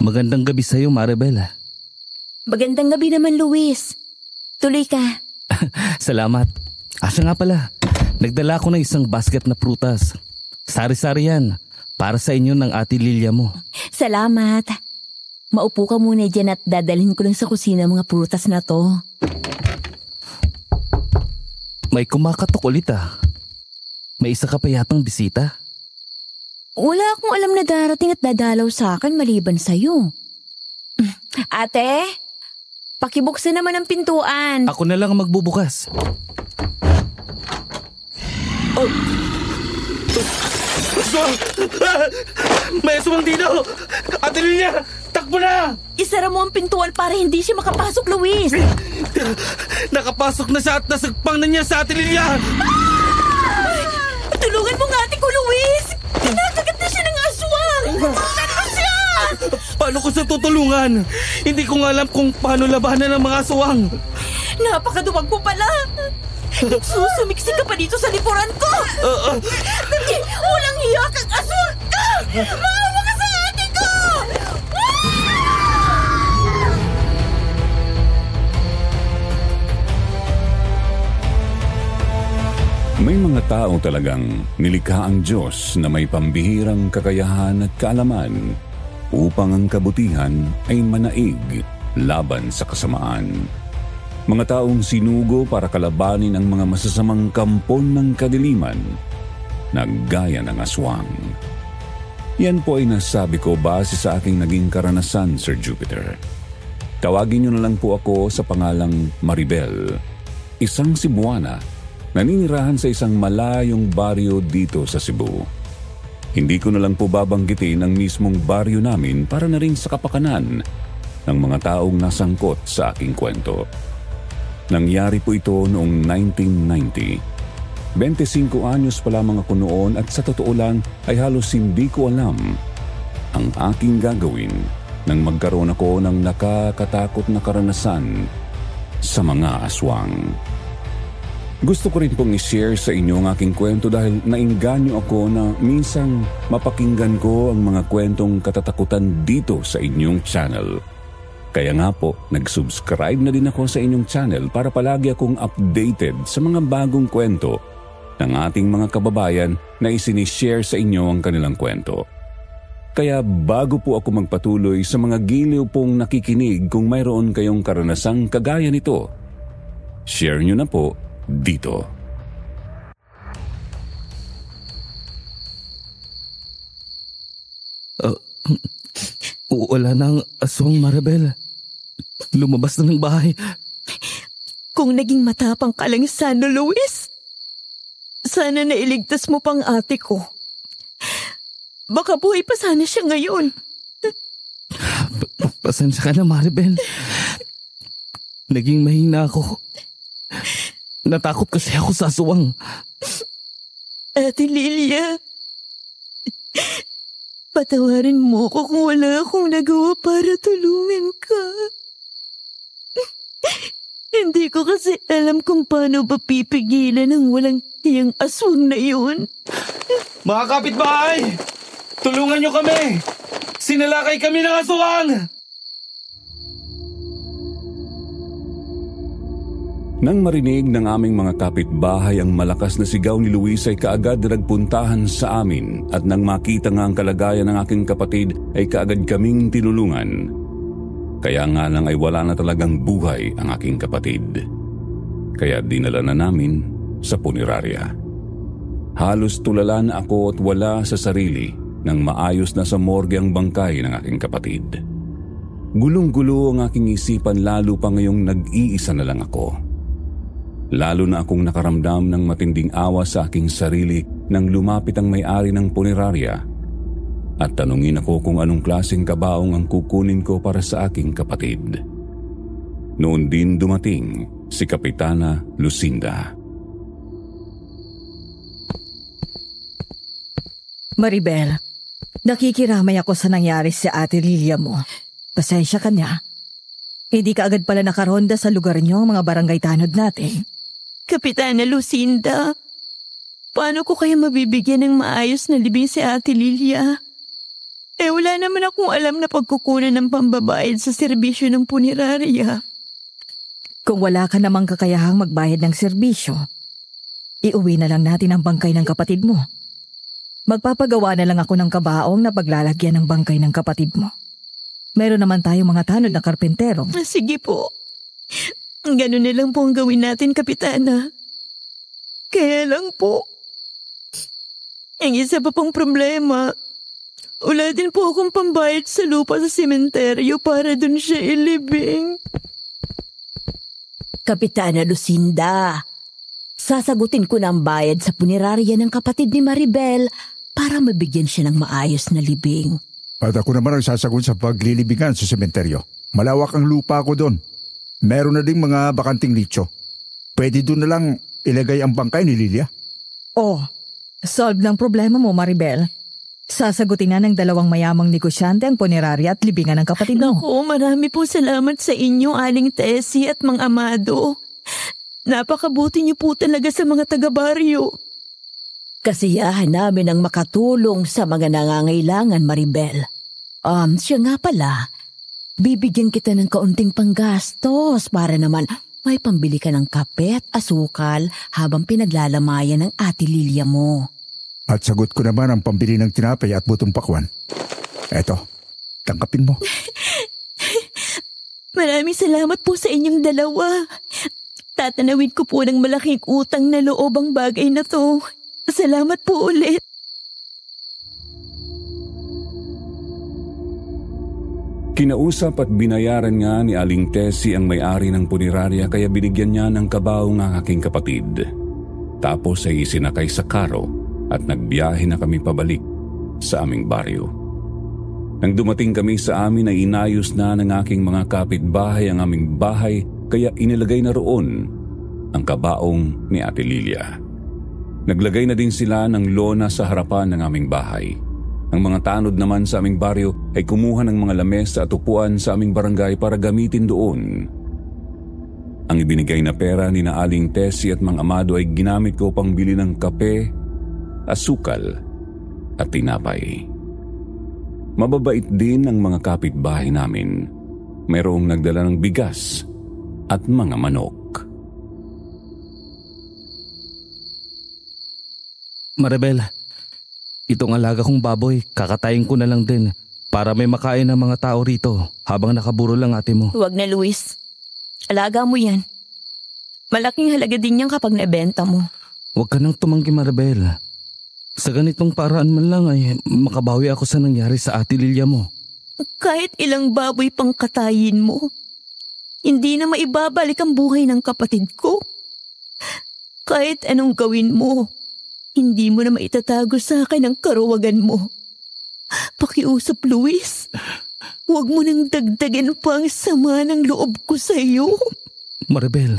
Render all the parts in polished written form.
Magandang gabi sa'yo, Maribel. Magandang gabi naman, Luis. Tuloy ka. Salamat. Siya nga pala. Nagdala ako ng isang basket na prutas. Sari-sari yan. Para sa inyo ng Ate Lilia mo. Salamat. Maupo ka muna dyan at dadalhin ko lang sa kusina mga prutas na to. May kumakatok ulit ah. May isa ka pa yatang bisita. Wala akong alam na darating at dadalaw sa akin maliban sa'yo. Ate, pakibuksan naman ang pintuan. Ako na lang magbubukas. Oh! Aswang! May aswang dito! Ate Lilia! Takbo na! Isara mo ang pintuan para hindi siya makapasok, Luis. Nakapasok na siya at nasagpang na niya sa Ate Lilia! Tulungan mo nga ate ko, Luis! Nakagat na siya ng aswang! Tulungan mo siya! Paano ko siya tutulungan? Hindi ko nga alam kung paano labanan ng mga aswang. Napakaduwag mo pala! Susumiksik ka pa dito sa lipuran ko! Walang hiya kang aswang ka! Maawa ka sa ate ko! May mga tao talagang nilikha ang Diyos na may pambihirang kakayahan at kaalaman upang ang kabutihan ay manaig laban sa kasamaan. Mga taong sinugo para kalabanin ang mga masasamang kampon ng kadiliman na gaya ng aswang. Yan po ay nasabi ko base sa aking naging karanasan, Sir Jupiter. Tawagin niyo na lang po ako sa pangalang Maribel, isang Cebuana, naninirahan sa isang malayong baryo dito sa Cebu. Hindi ko na lang po babanggitin ang mismong baryo namin para na rin sa kapakanan ng mga taong nasangkot sa aking kwento. Nangyari po ito noong 1990. 25 anyos pa lamang ako noon at sa totoo lang ay halos hindi ko alam ang aking gagawin nang magkaroon ako ng nakakatakot na karanasan sa mga aswang. Gusto ko rin pong i-share sa inyo ang aking kwento dahil nainganyo ako na minsang mapakinggan ko ang mga kwentong katatakutan dito sa inyong channel. Kaya nga po, nag-subscribe na din ako sa inyong channel para palagi akong updated sa mga bagong kwento ng ating mga kababayan na isinishare sa inyo ang kanilang kwento. Kaya bago po ako magpatuloy sa mga giliw pong nakikinig kung mayroon kayong karanasang kagaya nito, share nyo na po dito. Wala nang aswang, Maribel. Lumabas na ng bahay. Kung naging matapang ka lang sana, Luis, sana nailigtas mo pang ate ko. Baka buhay pa sana siya ngayon. Pasensya ka na, Maribel. Naging mahina ako. Natakot kasi ako sa aswang. Ate Lilia, patawarin mo ko kung wala akong nagawa para tulungan ka. Hindi ko kasi alam kung paano ba pipigilan ang walang hiyang aswang na yun. Mga kapitbahay! Tulungan niyo kami! Sinalakay kami ng aswang! Nang marinig ng aming mga kapitbahay ang malakas na sigaw ni Luis ay kaagad na nagpuntahan sa amin at nang makita nga ang kalagayan ng aking kapatid ay kaagad kaming tinulungan. Kaya nga lang ay wala na talagang buhay ang aking kapatid. Kaya dinala na namin sa punerarya. Halos tulala na ako at wala sa sarili nang maayos na sa morgue ang bangkay ng aking kapatid. Gulong-gulo ang aking isipan lalo pa ngayong nag-iisa na lang ako. Lalo na akong nakaramdam ng matinding awa sa aking sarili nang lumapit ang may-ari ng punerarya at tanungin ako kung anong klaseng kabaong ang kukunin ko para sa aking kapatid. Noon din dumating si Kapitana Lucinda. Maribel, nakikiramay ako sa nangyari sa Ate Lilia mo. Pasensya ka na. Hindi ka agad pala nakaronda sa lugar niyo ang mga barangay tanod natin. Kapitana Lucinda, paano ko kaya mabibigyan ng maayos na libing si Ate Lilia? Wala naman akong alam na pagkukunan ng pambabayad sa serbisyo ng punerarya. Kung wala ka namang kakayahang magbayad ng serbisyo, iuwi na lang natin ang bangkay ng kapatid mo. Magpapagawa na lang ako ng kabaong na paglalagyan ng bangkay ng kapatid mo. Meron naman tayong mga tanod na karpentero. Sige po. Ganun na lang po ang gawin natin, Kapitana. Kaya lang po, ang isa pa pong problema, wala din po akong pambayad sa lupa sa sementeryo para dun siya ilibing. Kapitana Lucinda, sasagutin ko na ang bayad sa punerarya ng kapatid ni Maribel para mabigyan siya ng maayos na libing. At ako naman ang sasagot sa paglilibingan sa sementeryo. Malawak ang lupa ko doon. Meron na ding mga bakanting nicho. Pwede doon na lang ilagay ang bangkay ni Lilia. Oh, solve ng problema mo, Maribel. Sasagutin na ng dalawang mayamang negosyante ang punerarya at libingan ng kapatid mo. Naku, marami po salamat sa inyo, Aling Tessie at Mang Amado. Napakabuti niyo po talaga sa mga taga-baryo. Kasiyahan namin ang makatulong sa mga nangangailangan, Maribel. Siya nga pala, bibigyan kita ng kaunting panggastos para naman may pambili ka ng kape at asukal habang pinaglalamayan ng Ate Lilia mo. At sagot ko naman ang pambili ng tinapay at butong pakwan. Eto, tangkapin mo. Maraming salamat po sa inyong dalawa. Tatanawin ko po ng malaking utang na loob ang bagay na to. Salamat po ulit. Kinausap at binayaran nga ni Aling Tessie ang may-ari ng punerarya kaya binigyan niya ng kabaong ang aking kapatid. Tapos ay isinakay sa karo at nagbiyahe na kami pabalik sa aming baryo. Nang dumating kami sa amin ay inayos na ng aking mga kapitbahay ang aming bahay kaya inilagay na roon ang kabaong ni Ate Lilia. Naglagay na din sila ng lona sa harapan ng aming bahay. Ang mga tanod naman sa aming baryo ay kumuha ng mga lamesa at upuan sa aming barangay para gamitin doon. Ang ibinigay na pera ni na Aling Tessie at Mang Amado ay ginamit ko pang bili ng kape, asukal at tinapay. Mababait din ang mga kapitbahay namin. Mayroong nagdala ng bigas at mga manok. Maribel, itong alaga kong baboy, kakatayin ko na lang din para may makain ng mga tao rito habang nakaburo lang ate mo. Huwag na, Luis. Alaga mo yan. Malaking halaga din yan kapag nabenta mo. Huwag ka nang tumanggi, Maribel. Sa ganitong paraan man lang ay makabawi ako sa nangyari sa Ate Lilia mo. Kahit ilang baboy pang katayin mo, hindi na maibabalik ang buhay ng kapatid ko. Kahit anong gawin mo, hindi mo na maitatago sa akin ang karuwagan mo. Pakiusap, Luis. Huwag mo nang dagdagan pa ang sama ng loob ko sa iyo. Maribel,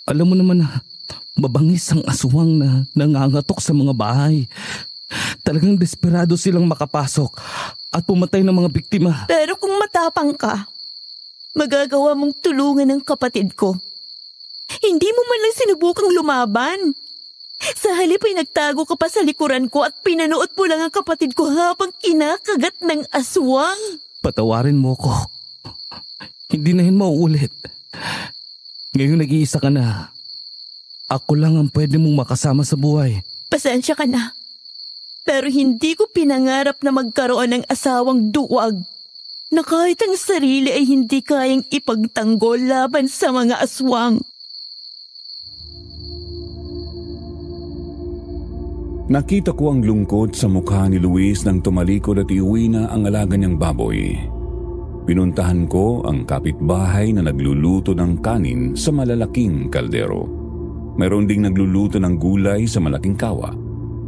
alam mo naman na mabangis ang aswang na nangangatok sa mga bahay. Talagang desperado silang makapasok at pumatay ng mga biktima. Pero kung matapang ka, magagawa mong tulungan ng kapatid ko. Hindi mo man lang sinubukang lumaban. Sa halip ay nagtago ka pa sa likuran ko at pinanood mo lang ang kapatid ko habang kinakagat ng aswang. Patawarin mo ko. Hindi na yun mauulit. Ngayon nag-iisa ka na. Ako lang ang pwede mong makasama sa buhay. Pasensya ka na. Pero hindi ko pinangarap na magkaroon ng asawang duwag na kahit ang sarili ay hindi kayang ipagtanggol laban sa mga aswang. Nakita ko ang lungkot sa mukha ni Luis nang tumalikod at iuwi na ang alaga niyang baboy. Pinuntahan ko ang kapitbahay na nagluluto ng kanin sa malalaking kaldero. Mayroon ding nagluluto ng gulay sa malaking kawa.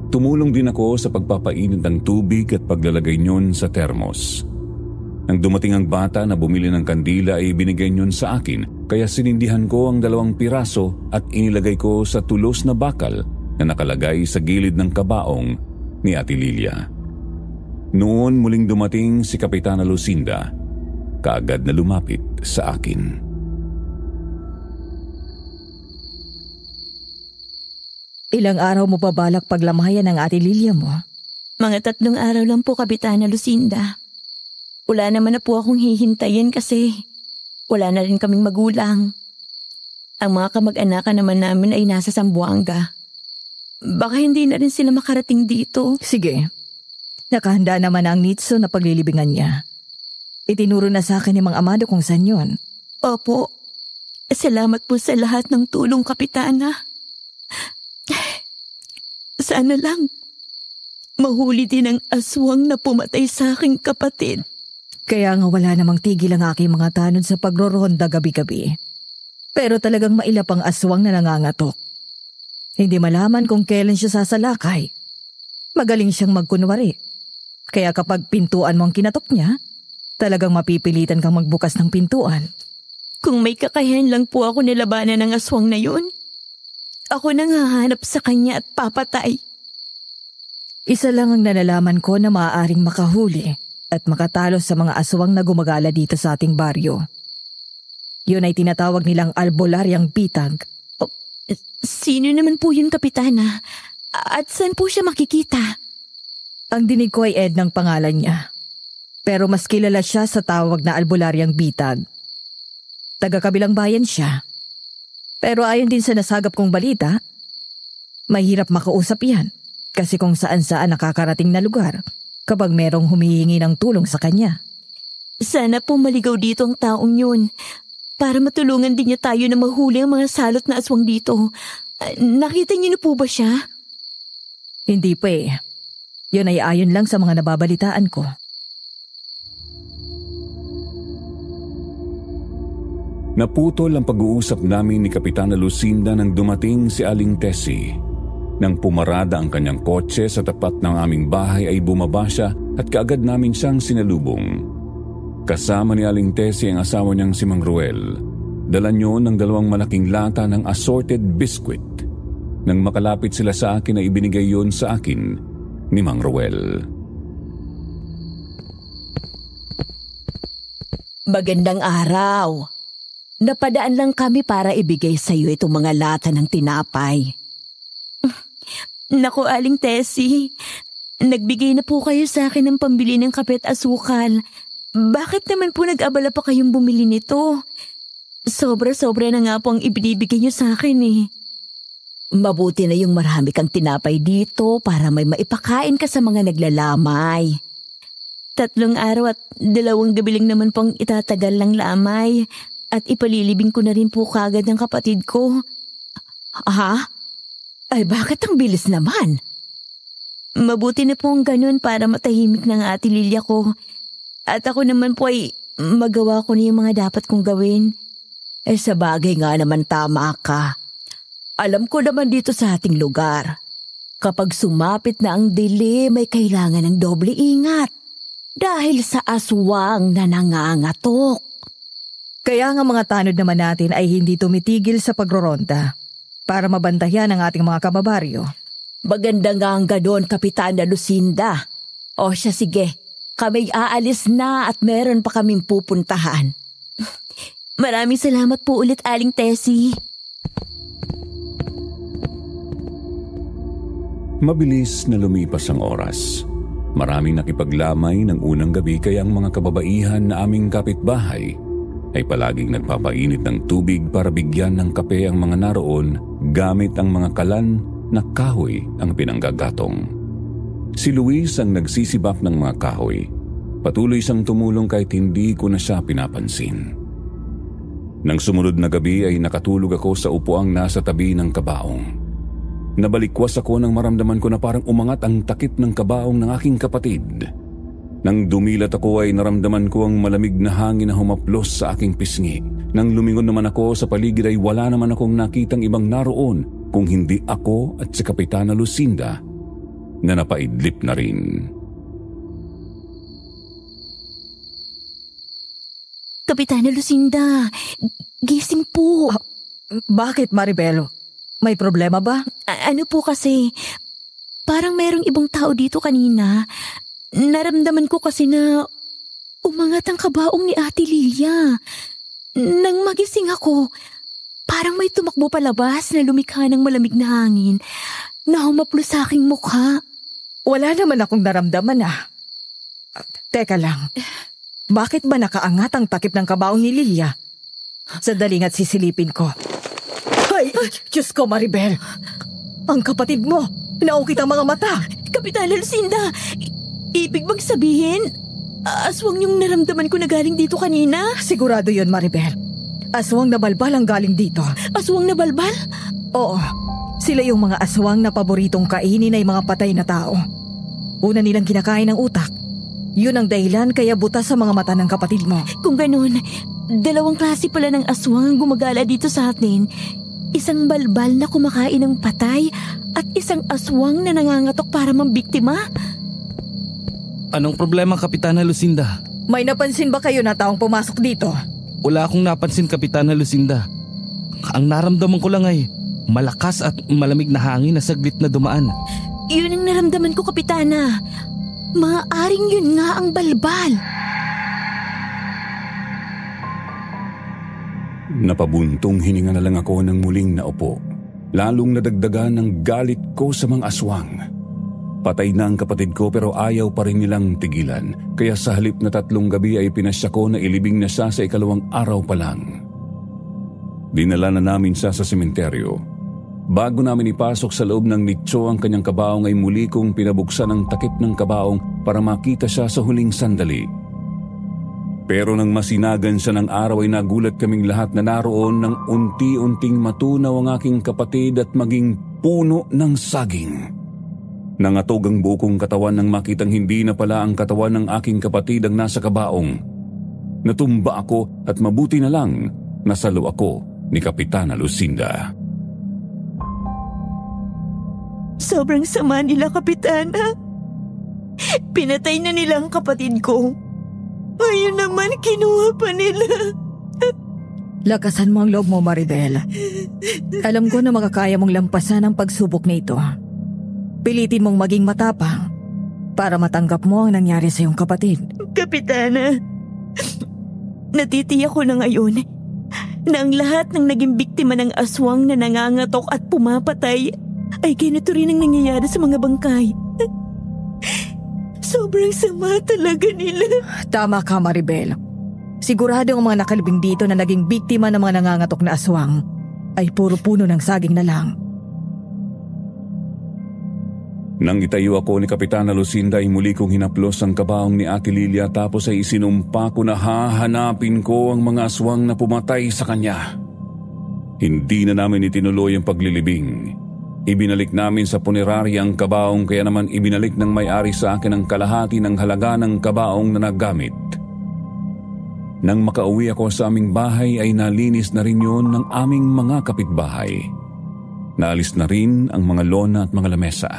Tumulong din ako sa pagpapainit ng tubig at paglalagay niyon sa termos. Nang dumating ang bata na bumili ng kandila ay binigay niyon sa akin kaya sinindihan ko ang 2 piraso at inilagay ko sa tulos na bakal na nakalagay sa gilid ng kabaong ni Ate Lilia. Noon muling dumating si Kapitana Lucinda, kaagad na lumapit sa akin. Ilang araw mo pa balak paglamayan ng Ate Lilia mo? Mga 3 araw lang po, Kapitana Lucinda. Wala naman na po akong hihintayin kasi wala na rin kaming magulang. Ang mga kamag-anakan naman namin ay nasa Zamboanga. Baka hindi na rin sila makarating dito. Sige. Nakahanda naman ang nitso na paglilibingan niya. Itinuro na sa akin ni Mang Amado kung saan yun. Opo. Salamat po sa lahat ng tulong, Kapitana. Sana lang mahuli din ang aswang na pumatay sa aking kapatid. Kaya nga wala namang tigil ang aking mga tanod sa pagroronda gabi-gabi. Pero talagang mailap ang aswang na nangangatok. Hindi malaman kung kailan siya sasalakay. Magaling siyang magkunwari. Kaya kapag pintuan mo ang kinatok niya, talagang mapipilitan kang magbukas ng pintuan. Kung may kakayahan lang po ako nilabanan ng aswang na yun, ako nang hahanap sa kanya at papatay. Isa lang ang nalalaman ko na maaaring makahuli at makatalo sa mga aswang na gumagala dito sa ating baryo. Yun ay tinatawag nilang albularyang bitag. Sino naman po yun, Kapitana? At saan po siya makikita? Ang dinig ko ay Ed ng pangalan niya. Pero mas kilala siya sa tawag na albularyang bitag. Taga-kabilang bayan siya. Pero ayon din sa nasagap kong balita, mahirap makausap yan. Kasi kung saan-saan nakakarating na lugar kapag merong humihingi ng tulong sa kanya. Sana po maligaw dito ang taong yun para matulungan din niya tayo na mahuli ang mga salot na aswang dito. Nakita niyo na po ba siya? Hindi pa eh. Yun ay ayon lang sa mga nababalitaan ko. Naputol ang pag-uusap namin ni Kapitana Lucinda nang dumating si Aling Tessie. Nang pumarada ang kanyang kotse sa tapat ng aming bahay ay bumaba siya at kaagad namin siyang sinalubong. Kasama ni Aling Tessie ang asawa niyang si Mang Ruel. Dala niyo ng 2 malaking lata ng assorted biscuit. Nang makalapit sila sa akin ay ibinigay yon sa akin ni Mang Ruel. Magandang araw. Napadaan lang kami para ibigay sa iyo itong mga lata ng tinapay. Naku, Aling Tessie, nagbigay na po kayo sa akin ng pambili ng kape at asukal. Bakit naman po nag-abala pa kayong bumili nito? Sobra-sobra na nga po ang ibinibigay niyo sa akin eh. Mabuti na yung marami kang tinapay dito para may maipakain ka sa mga naglalamay. 3 araw at 2 gabi lang naman pong itatagal lang lamay at ipalilibing ko na rin po kagad ng kapatid ko. Ha? Ay bakit ang bilis naman? Mabuti na po ang ganun para matahimik ng Ate Lilia ko. At ako naman po ay magawa ko na yung mga dapat kong gawin. Sa bagay nga naman tama ka. Alam ko naman dito sa ating lugar. Kapag sumapit na ang dilim, may kailangan ng doble ingat. Dahil sa aswang na nangangatok. Kaya nga mga tanod naman natin ay hindi tumitigil sa pagroronda. Para mabantayan ang ating mga kababaryo. Maganda nga ang ganon, Kapitana Lucinda. O siya sige, kami aalis na at meron pa kaming pupuntahan. Maraming salamat po ulit, Aling Tessie. Mabilis na lumipas ang oras. Maraming nakipaglamay ng unang gabi kaya ang mga kababaihan na aming kapitbahay ay palaging nagpapainit ng tubig para bigyan ng kape ang mga naroon gamit ang mga kalan na kahoy ang pinanggagatong. Si Luis ang nagsisibak ng mga kahoy. Patuloy siyang tumulong kahit hindi ko na siya pinapansin. Nang sumunod na gabi ay nakatulog ako sa upuang nasa tabi ng kabaong. Nabalikwas ako nang maramdaman ko na parang umangat ang takip ng kabaong ng aking kapatid. Nang dumilat ako ay naramdaman ko ang malamig na hangin na humaplos sa aking pisngi. Nang lumingon naman ako sa paligid ay wala naman akong nakitang ibang naroon kung hindi ako at si Kapitana Lucinda na napaidlip na rin. Kapitana Lucinda, gising po. Bakit, Maribelo? May problema ba? Ano po kasi, parang merong ibang tao dito kanina. Naramdaman ko kasi na umangat ang kabaong ni Ate Lilia. Nang magising ako, parang may tumakbo palabas na lumikha ng malamig na hangin na humaplo sa aking mukha. Wala naman akong naramdaman Teka lang. Bakit ba nakaangat ang takip ng kabaong ni Lilia? Sandali nga't sisilipin ko. Ay! Diyos ko, Maribel! Ang kapatid mo! Naukit ang mga mata! Kapitana Lucinda, ibig bang sabihin, aswang yung naramdaman ko na galing dito kanina? Sigurado yun, Maribel. Aswang na balbal ang galing dito. Aswang na balbal? Oo. Sila yung mga aswang na paboritong kainin ay mga patay na tao. Una nilang kinakain ng utak. Yun ang dahilan kaya butas sa mga mata ng kapatid mo. Kung ganun, dalawang klase pala ng aswang ang gumagala dito sa atin. Isang balbal na kumakain ng patay at isang aswang na nangangatok para mambiktima. Anong problema, Kapitana Lucinda? May napansin ba kayo na taong pumasok dito? Wala akong napansin, Kapitana Lucinda. Ang naramdaman ko lang ay malakas at malamig na hangin na saglit na dumaan. Yun ang naramdaman ko, Kapitana. Maaaring yun nga ang balbal. Napabuntong hininga na lang ako ng muling naupo. Lalong nadagdagan ng galit ko sa mga aswang. Patay na ang kapatid ko pero ayaw pa rin nilang tigilan. Kaya sa halip na 3 gabi ay pinasya ko na ilibing na siya sa 2nd araw pa lang. Dinala na namin siya sa sementeryo. Bago namin ipasok sa loob ng nicho ang kanyang kabaong ay muli kong pinabuksan ang takip ng kabaong para makita siya sa huling sandali. Pero nang masinagan siya ng araw ay nagulat kaming lahat na naroon nang unti-unting matunaw ang aking kapatid at maging puno ng saging. Nangatog ang buong katawan nang makitang hindi na pala ang katawan ng aking kapatid ang nasa kabaong. Natumba ako at mabuti na lang nasalo ako ni Kapitana Lucinda. Sobrang sama nila, Kapitana. Pinatay na nila ang kapatid ko. Ayun naman, kinuha pa nila. Lakasan mo ang loob mo, Maribel. Alam ko na makakaya mong lampasan ang pagsubok na ito. Pilitin mong maging matapang para matanggap mo ang nangyari sa iyong kapatid. Kapitana, natitiyak ko na ngayon na ang lahat ng naging biktima ng aswang na nangangatok at pumapatay ay ganito rin ang nangyayari sa mga bangkay. Sobrang sama talaga nila. Tama ka, Maribel. Sigurado ang mga nakalibing dito na naging biktima ng mga nangangatok na aswang ay puro puno ng saging na lang. Nang itayo ako ni Kapitana Lucinda ay muli kong hinaplos ang kabaong ni Ate Lilia tapos ay isinumpa ko na hahanapin ko ang mga aswang na pumatay sa kanya. Hindi na namin itinuloy ang paglilibing. Ibinalik namin sa punerarya ang kabaong kaya naman ibinalik ng may-ari sa akin ang kalahati ng halaga ng kabaong na nagamit. Nang makauwi ako sa aming bahay ay nalinis na rin yun ng aming mga kapitbahay. Naalis na rin ang mga lona at mga lamesa.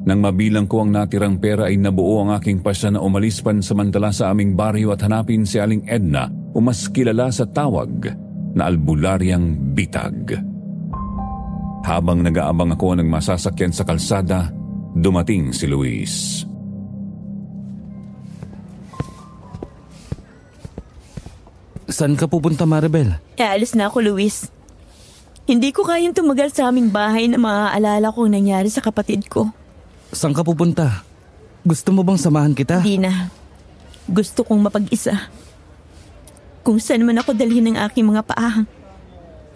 Nang mabilang ko ang natirang pera ay nabuo ang aking pasya na umalis pansamantala sa aming baryo at hanapin si Aling Edna o mas kilala sa tawag na Albularyang Bitag. Habang nag-aabang ako ng masasakyan sa kalsada, dumating si Luis. Saan ka pupunta, Maribel? Alis na ako, Luis. Hindi ko kayang tumagal sa aming bahay na maaalala kong nangyari sa kapatid ko. Saan ka pupunta? Gusto mo bang samahan kita? Hindi na. Gusto kong mapag-isa. Kung saan man ako dalhin ng aking mga paa,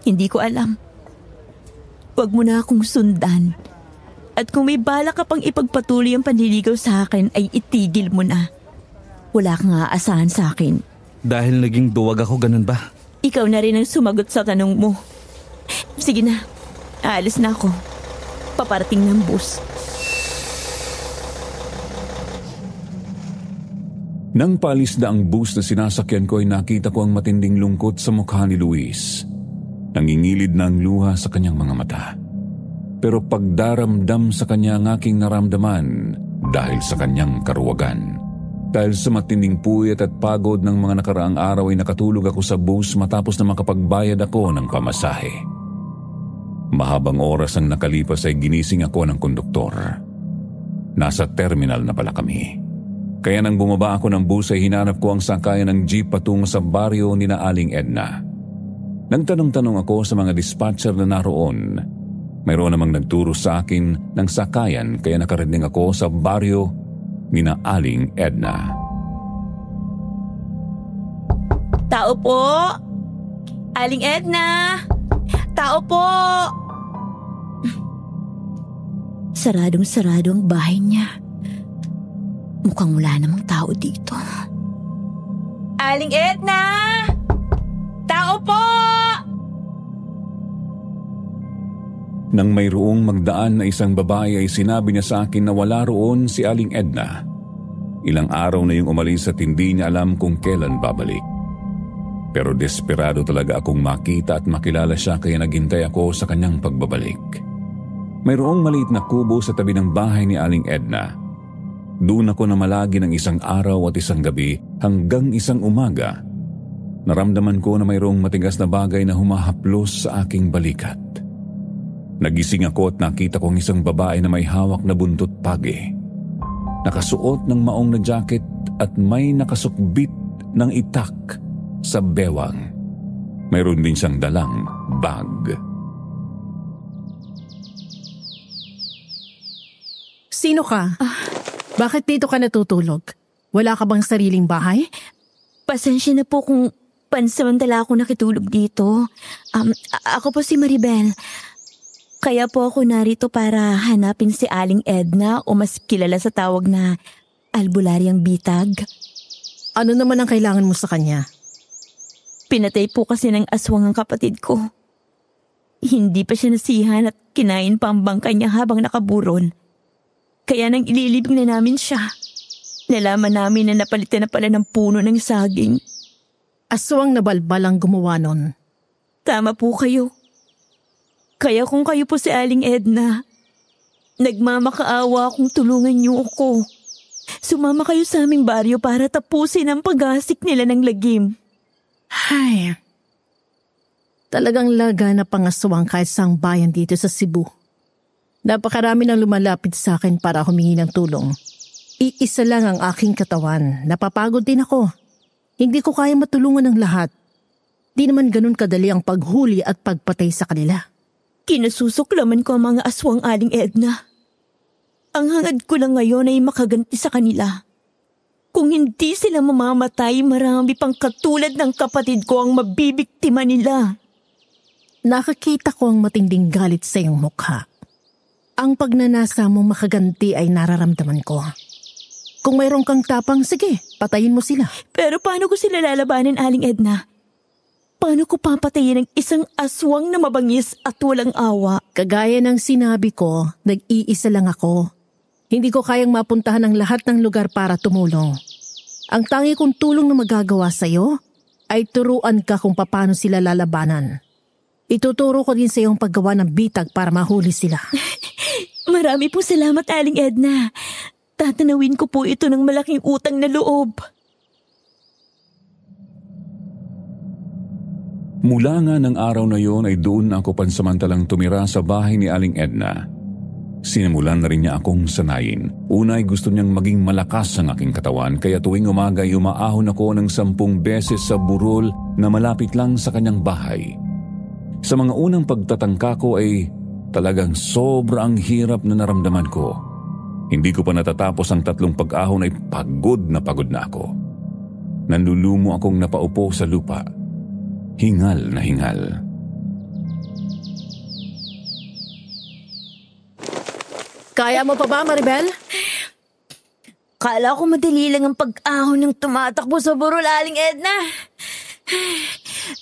hindi ko alam. Huwag mo na akong sundan. At kung may bala ka pang ipagpatuloy ang panliligaw sa akin, ay itigil mo na. Wala kang aasahan sa akin. Dahil naging duwag ako, ganun ba? Ikaw na rin ang sumagot sa tanong mo. Sige na, aalis na ako. Paparating ng bus. Nang paalis na ang bus na sinasakyan ko ay nakita ko ang matinding lungkot sa mukha ni Luis. Nangingilid na ang luha sa kanyang mga mata. Pero pagdaramdam sa kanya ang aking naramdaman dahil sa kanyang karuwagan. Dahil sa matinding puyat at pagod ng mga nakaraang araw ay nakatulog ako sa bus matapos na makapagbayad ako ng pamasahe. Mahabang oras ang nakalipas ay ginising ako ng konduktor. Nasa terminal na pala kami. Kaya nang bumaba ako ng bus ay hinanap ko ang sakayan ng jeep patungo sa baryo ni na Aling Edna. Nagtanong-tanong ako sa mga dispatcher na naroon. Mayroon namang nagturo sa akin ng sakayan kaya nakarating ako sa baryo nina Aling Edna. Tao po! Aling Edna! Tao po! Saradong-sarado ang bahay niya. Mukhang wala namang tao dito. Aling Edna! Tao po! Nang mayroong magdaan na isang babae ay sinabi niya sa akin na wala roon si Aling Edna. Ilang araw na yung umalis at hindi niya alam kung kailan babalik. Pero desperado talaga akong makita at makilala siya kaya naghintay ako sa kanyang pagbabalik. Mayroong maliit na kubo sa tabi ng bahay ni Aling Edna. Doon ako namalagi ng isang araw at isang gabi hanggang isang umaga. Naramdaman ko na mayroong matigas na bagay na humahaplos sa aking balikat. Nagising ako at nakita kong isang babae na may hawak na buntot pagi. Nakasuot ng maong na jacket at may nakasukbit ng itak sa bewang. Mayroon din siyang dalang bag. Sino ka? Bakit dito ka natutulog? Wala ka bang sariling bahay? Pasensya na po kung pansamantala ako nakitulog dito. Ako po si Maribel. Kaya po ako narito para hanapin si Aling Edna o mas kilala sa tawag na albularyang bitag. Ano naman ang kailangan mo sa kanya? Pinatay po kasi ng aswang ang kapatid ko. Hindi pa siya nasihan at kinain pa ang bangkay niya habang nakaburon. Kaya nang ililibing na namin siya, nalaman namin na napalitan na pala ng puno ng saging. Aswang na balbal ang gumawa nun. Tama po kayo. Kaya kung kayo po si Aling Edna, nagmamakaawa kung tulungan niyo ako. Sumama kayo sa aming baryo para tapusin ang paggasik nila ng lagim. Ay, talagang laga na pangaswang kahit saang bayan dito sa Cebu. Napakarami nang lumalapit sa akin para humingi ng tulong. Iisa lang ang aking katawan. Napapagod din ako. Hindi ko kaya matulungan ng lahat. Di naman ganun kadali ang paghuli at pagpatay sa kanila. Kinasusuklaman ko ang mga aswang Aling Edna. Ang hangad ko lang ngayon ay makaganti sa kanila. Kung hindi sila mamamatay, marami pang katulad ng kapatid ko ang mabibiktima nila. Nakakita ko ang matinding galit sa iyong mukha. Ang pagnanasa mong makaganti ay nararamdaman ko. Kung mayroon kang tapang, sige, patayin mo sila. Pero paano ko sila lalabanin, Aling Edna? Paano ko papatayin ang isang aswang na mabangis at walang awa? Kagaya ng sinabi ko, nag-iisa lang ako. Hindi ko kayang mapuntahan ang lahat ng lugar para tumulong. Ang tangi kong tulong na magagawa sa'yo ay turuan ka kung paano sila lalabanan. Ituturo ko din sa iyong paggawa ng bitag para mahuli sila. Marami po salamat, Aling Edna. Tatanawin ko po ito ng malaking utang na loob. Mula nga ng araw na yon ay doon ako pansamantalang tumira sa bahay ni Aling Edna. Sinimulan na rin niya akong sanayin. Una ay gusto niyang maging malakas ang aking katawan kaya tuwing umaga ay umaahon ako ng 10 beses sa burol na malapit lang sa kanyang bahay. Sa mga unang pagtatangka ko ay talagang sobrang hirap na naramdaman ko. Hindi ko pa natatapos ang 3 pag-ahon ay pagod na ako. Nanlulumo akong napaupo sa lupa. Hingal na hingal. Kaya mo pa ba, Maribel? Kala ko madali lang ang pag-ahon ng tumatakbo sa burol, Aling Edna.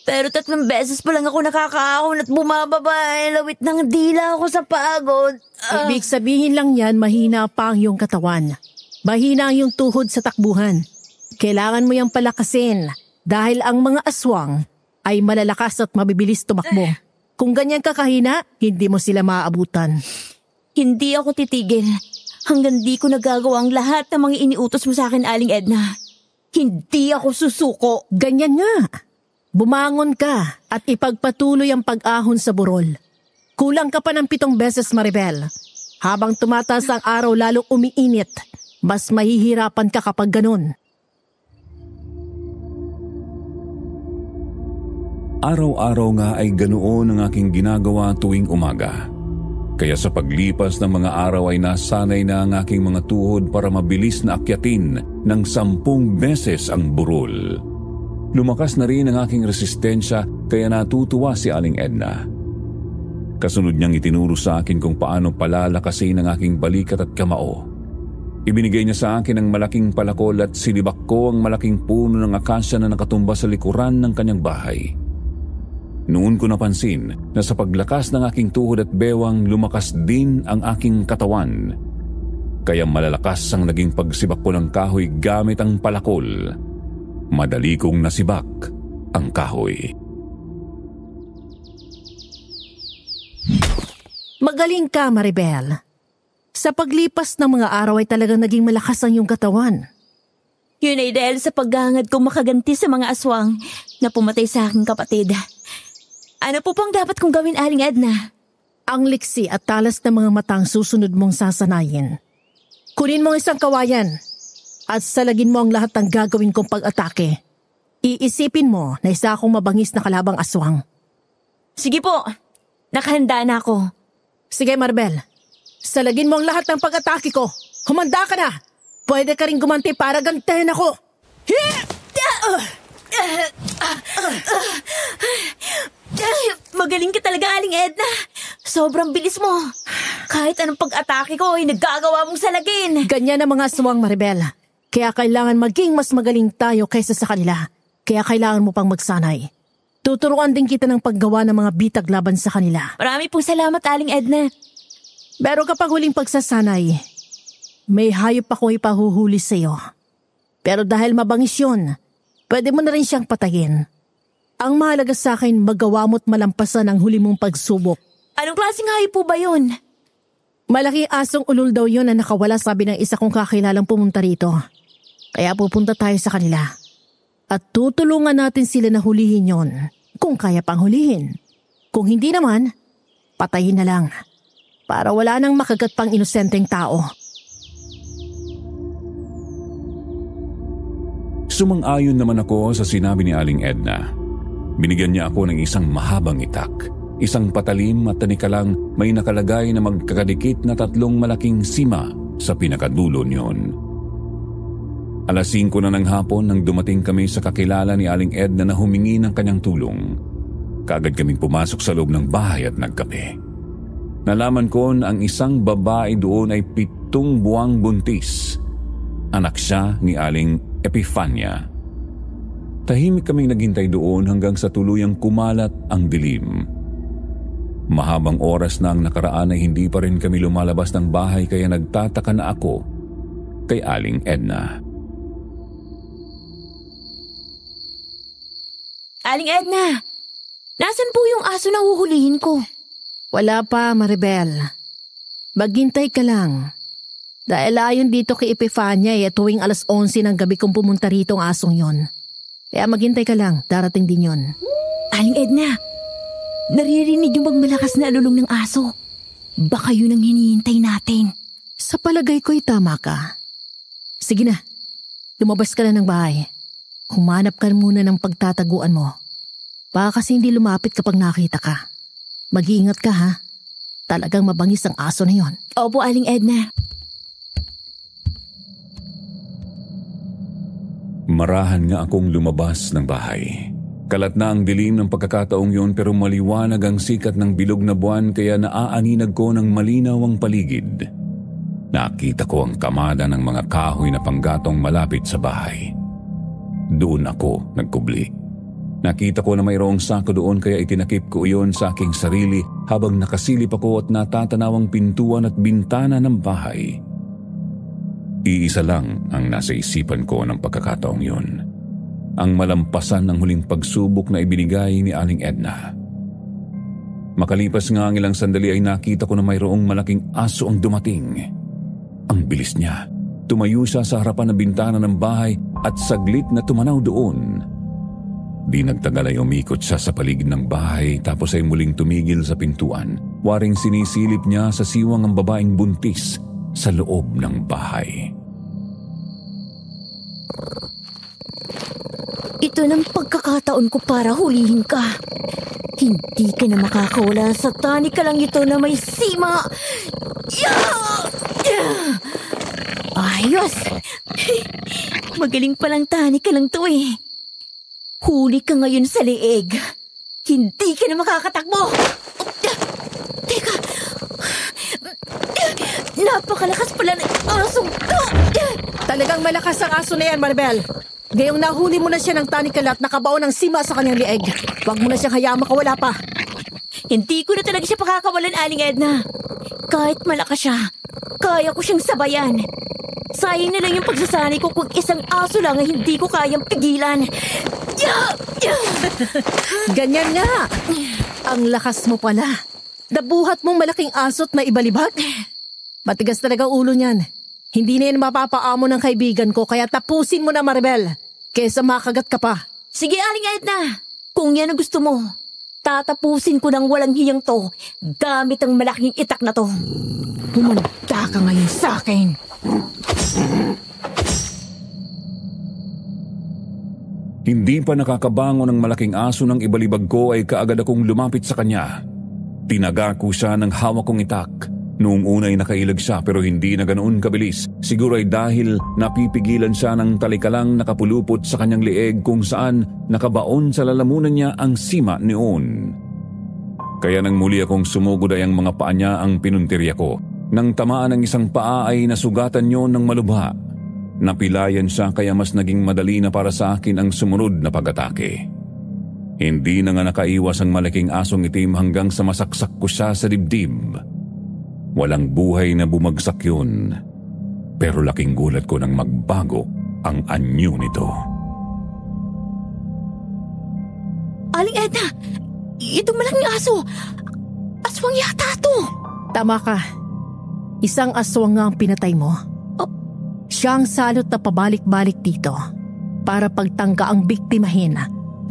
Pero 3 beses pa lang ako nakakaahon at bumababa. Lawit ng dila ako sa pagod. Ibig sabihin lang yan, mahina pa ang iyong katawan. Mahina ang iyong tuhod sa takbuhan. Kailangan mo yung palakasin dahil ang mga aswang ay malalakas at mabibilis tumakbo. Kung ganyan ka kahina, hindi mo sila maaabutan. Hindi ako titigil hanggang di ko nagagawa ang lahat ng mga iniutos mo sa akin, Aling Edna. Hindi ako susuko. Ganyan nga. Bumangon ka at ipagpatuloy ang pag-ahon sa burol. Kulang ka pa ng 7 beses, Maribel. Habang tumataas ang araw lalong umiinit, mas mahihirapan ka kapag ganun. Araw-araw nga ay ganoon ang aking ginagawa tuwing umaga. Kaya sa paglipas ng mga araw ay nasanay na ang aking mga tuhod para mabilis na akyatin ng 10 beses ang burol. Lumakas na rin ang aking resistensya kaya natutuwa si Aling Edna. Kasunod niyang itinuro sa akin kung paano palalakasin ang aking balikat at kamao. Ibinigay niya sa akin ang malaking palakol at sinibak ko ang malaking puno ng akasya na nakatumba sa likuran ng kanyang bahay. Noon ko napansin na sa paglakas ng aking tuhod at bewang lumakas din ang aking katawan. Kaya malalakas ang naging pagsibak ko ng kahoy gamit ang palakol. Madali kong nasibak ang kahoy. Magaling ka, Maribel. Sa paglipas ng mga araw ay talagang naging malakas ang iyong katawan. Yun ay dahil sa paghahangad kong makaganti sa mga aswang na pumatay sa aking kapatid. Ano po pang dapat kong gawin, Aling Edna? Ang liksi at talas ng mga matang susunod mong sasanayin. Kunin mo ang isang kawayan at salagin mo ang lahat ng gagawin kong pag-atake. Iisipin mo na isa akong mabangis na kalabang aswang. Sige po, nakahanda na ako. Sige, Maribel. Salagin mo ang lahat ng pag-atake ko. Humanda ka na. Pwede ka rin gumanti para gantihan ako. Magaling ka talaga, Aling Edna. Sobrang bilis mo. Kahit anong pag-atake ko ay nagagawa mong salagin. Ganyan ang mga aswang, Maribel. Kaya kailangan maging mas magaling tayo kaysa sa kanila. Kaya kailangan mo pang magsanay. Tuturuan din kita ng paggawa ng mga bitag laban sa kanila. Marami pong salamat, Aling Edna. Pero kapag huling pagsasanay, may hayop ako ipahuhuli sa iyo. Pero dahil mabangis yun, pwede mo na rin siyang patayin. Ang mahalaga sa akin, magawa mo't malampasan ang huli mong pagsubok. Anong klaseng hayop po ba yun? Malaking asong ulol daw yun na nakawala, sabi ng isa kong kakilalang pumunta rito. Kaya pupunta tayo sa kanila. At tutulungan natin sila na hulihin yon, kung kaya pang hulihin. Kung hindi naman, patayin na lang. Para wala nang makagat pang inosenteng tao. Sumang-ayon naman ako sa sinabi ni Aling Edna. Binigyan niya ako ng isang mahabang itak. Isang patalim at tanikalang may nakalagay na magkakadikit na 3 malaking sima sa pinakadulo niyon. 5:00 na ng hapon nang dumating kami sa kakilala ni Aling Edna na humingi ng kanyang tulong. Kaagad kaming pumasok sa loob ng bahay at nagkape. Nalaman ko na ang isang babae doon ay 7 buwang buntis. Anak siya ni Aling Epifania. Tahimik kaming naghintay doon hanggang sa tuluyang kumalat ang dilim. Mahabang oras na ang nakaraan ay hindi pa rin kami lumalabas ng bahay kaya nagtataka na ako kay Aling Edna. Aling Edna, nasan po yung aso na huhulihin ko? Wala pa, Maribel. Maghintay ka lang. Dahil ayon dito kay Epifania ay tuwing 11:00 ng gabi kung pumunta rito ang asong yon. Kaya maghintay ka lang, darating din yon. Aling Edna, naririnig yung magmalakas na alulong ng aso. Baka yun ang hinihintay natin. Sa palagay ko'y tama ka. Sige na, lumabas ka na ng bahay. Humanap ka muna ng pagtataguan mo. Baka kasi hindi lumapit kapag nakita ka. Mag-iingat ka ha. Talagang mabangis ang aso na yon. Opo, Aling Edna. Marahan nga akong lumabas ng bahay. Kalat na ang dilim ng pagkakataong yun pero maliwanag ang sikat ng bilog na buwan kaya naaaninag ko ng malinaw ang paligid. Nakita ko ang kamada ng mga kahoy na panggatong malapit sa bahay. Doon ako nagkubli. Nakita ko na mayroong sako doon kaya itinakip ko iyon sa aking sarili habang nakasilip ako at natatanaw ang pintuan at bintana ng bahay. Iisa lang ang nasa isipan ko ng pagkakataong yun. Ang malampasan ng huling pagsubok na ibinigay ni Aling Edna. Makalipas nga ang ilang sandali ay nakita ko na mayroong malaking aso ang dumating. Ang bilis niya. Tumayo siya sa harapan ng bintana ng bahay at saglit na tumanaw doon. Di nagtagal ay umikot siya sa paligid ng bahay tapos ay muling tumigil sa pintuan. Waring sinisilip niya sa siwang ang babaeng buntis sa loob ng bahay. Ito ng pagkakataon ko para hulihin ka. Hindi ka na makakawala sa tanika lang ito na may sima. Ayos! Magaling palang tanika lang to eh. Huli ka ngayon sa leeg. Hindi ka na makakatakbo. Teka. Napakalakas pala ng asong to. Talagang malakas ang aso na yan, Maribel. Ngayong nahuli mo na siya ng tanikala at nakabaon ng sima sa kanyang lieg. Huwag mo na siyang hayaang makawala pa. Hindi ko na talaga siya pakakawalan, Aling Edna. Kahit malakas siya, kaya ko siyang sabayan. Sayang na lang yung pagsasanay ko kung isang aso lang ay hindi ko kayang pigilan. Ganyan nga. Ang lakas mo pala. Nabuhat mong malaking asot na ibalibag. Matigas talaga ulo niyan. Hindi na yan mapapaamo ng kaibigan ko, kaya tapusin mo na, Maribel. Kesa makagat ka pa. Sige, Aling Edna. Kung yan ang gusto mo, tatapusin ko ng walang hiyang to gamit ang malaking itak na to. Humanda ka ngayon sa akin. Hindi pa nakakabangon ng malaking aso ng ibalibag ko ay kaagad akong lumapit sa kanya. Tinaga ko siya ng hawak kong itak. Noong una ay nakailag siya pero hindi na ganoon kabilis. Siguro ay dahil napipigilan siya ng talikalang nakapulupot sa kanyang leeg kung saan nakabaon sa lalamunan niya ang sima noon. Kaya nang muli akong sumugod ay ang mga paa niya ang pinuntirya ko. Nang tamaan ng isang paa ay nasugatan yon ng malubha. Napilayan siya kaya mas naging madali na para sa akin ang sumunod na pag-atake. Hindi na nga nakaiwas ang malaking asong itim hanggang sa masaksak ko siya sa dibdib. Walang buhay na bumagsak yun. Pero laking gulat ko nang magbago ang anyo nito. Aling Edna, itong malaking aso, aswang yata to. Tama ka. Isang aswang nga ang pinatay mo. Siya ang salot na pabalik-balik dito para pagtangka ang biktimahin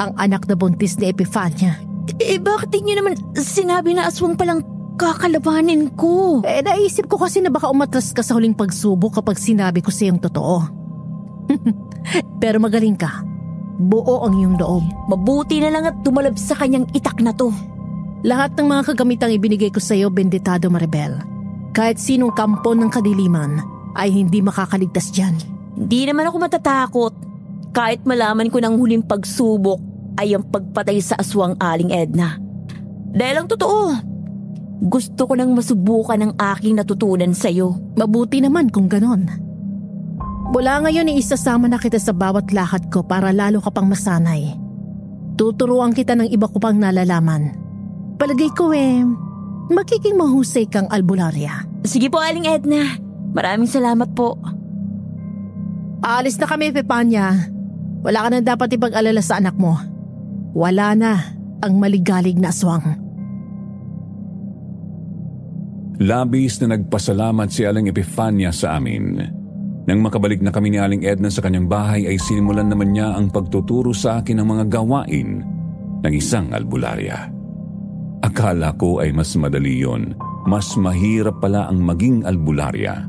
ang anak na buntis ni Epifania. Bakit niyo naman sinabi na aswang palang kakalabanin ko? Naisip ko kasi na baka umatras ka sa huling pagsubok kapag sinabi ko sa iyong totoo. Pero magaling ka. Buo ang iyong loob. Mabuti na lang at tumalab sa kanyang itak na to. Lahat ng mga kagamitang ibinigay ko sa iyo, benditado Maribel. Kahit sinong kampo ng kadiliman ay hindi makakaligtas dyan. Hindi naman ako matatakot. Kahit malaman ko ng huling pagsubok ay ang pagpatay sa aswang, Aling Edna. Dahil ang totoo, gusto ko nang masubukan ang aking natutunan sa'yo. Mabuti naman kung ganon. Mula ngayon isasama na kita sa bawat lakad ko para lalo ka pang masanay. Tuturuan kita ng iba ko pang nalalaman. Palagay ko magiging mahusay kang albularya. Sige po, Aling Edna. Maraming salamat po. Aalis na kami, Pepanya. Wala ka na dapat ipag-alala sa anak mo. Wala na ang maligalig na aswang. Labis na nagpasalamat si Aling Epifania sa amin. Nang makabalik na kami ni Aling Edna sa kanyang bahay ay sinimulan naman niya ang pagtuturo sa akin ng mga gawain ng isang albularya. Akala ko ay mas madali yon. Mas mahirap pala ang maging albularya.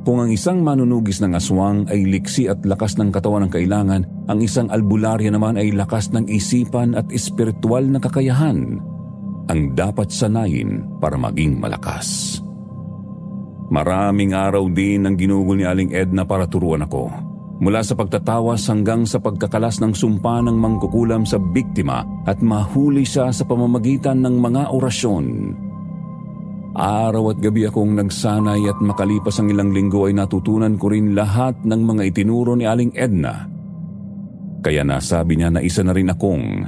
Kung ang isang manunugis ng aswang ay liksi at lakas ng katawan ang kailangan, ang isang albularya naman ay lakas ng isipan at espiritual na kakayahan ang dapat sanayin para maging malakas. Maraming araw din ang ginugol ni Aling Edna para turuan ako. Mula sa pagtatawas hanggang sa pagkakalas ng sumpa ng mangkukulam sa biktima at mahuli siya sa pamamagitan ng mga orasyon. Araw at gabi akong nagsanay at makalipas ang ilang linggo ay natutunan ko rin lahat ng mga itinuro ni Aling Edna. Kaya nasabi niya na isa na rin akong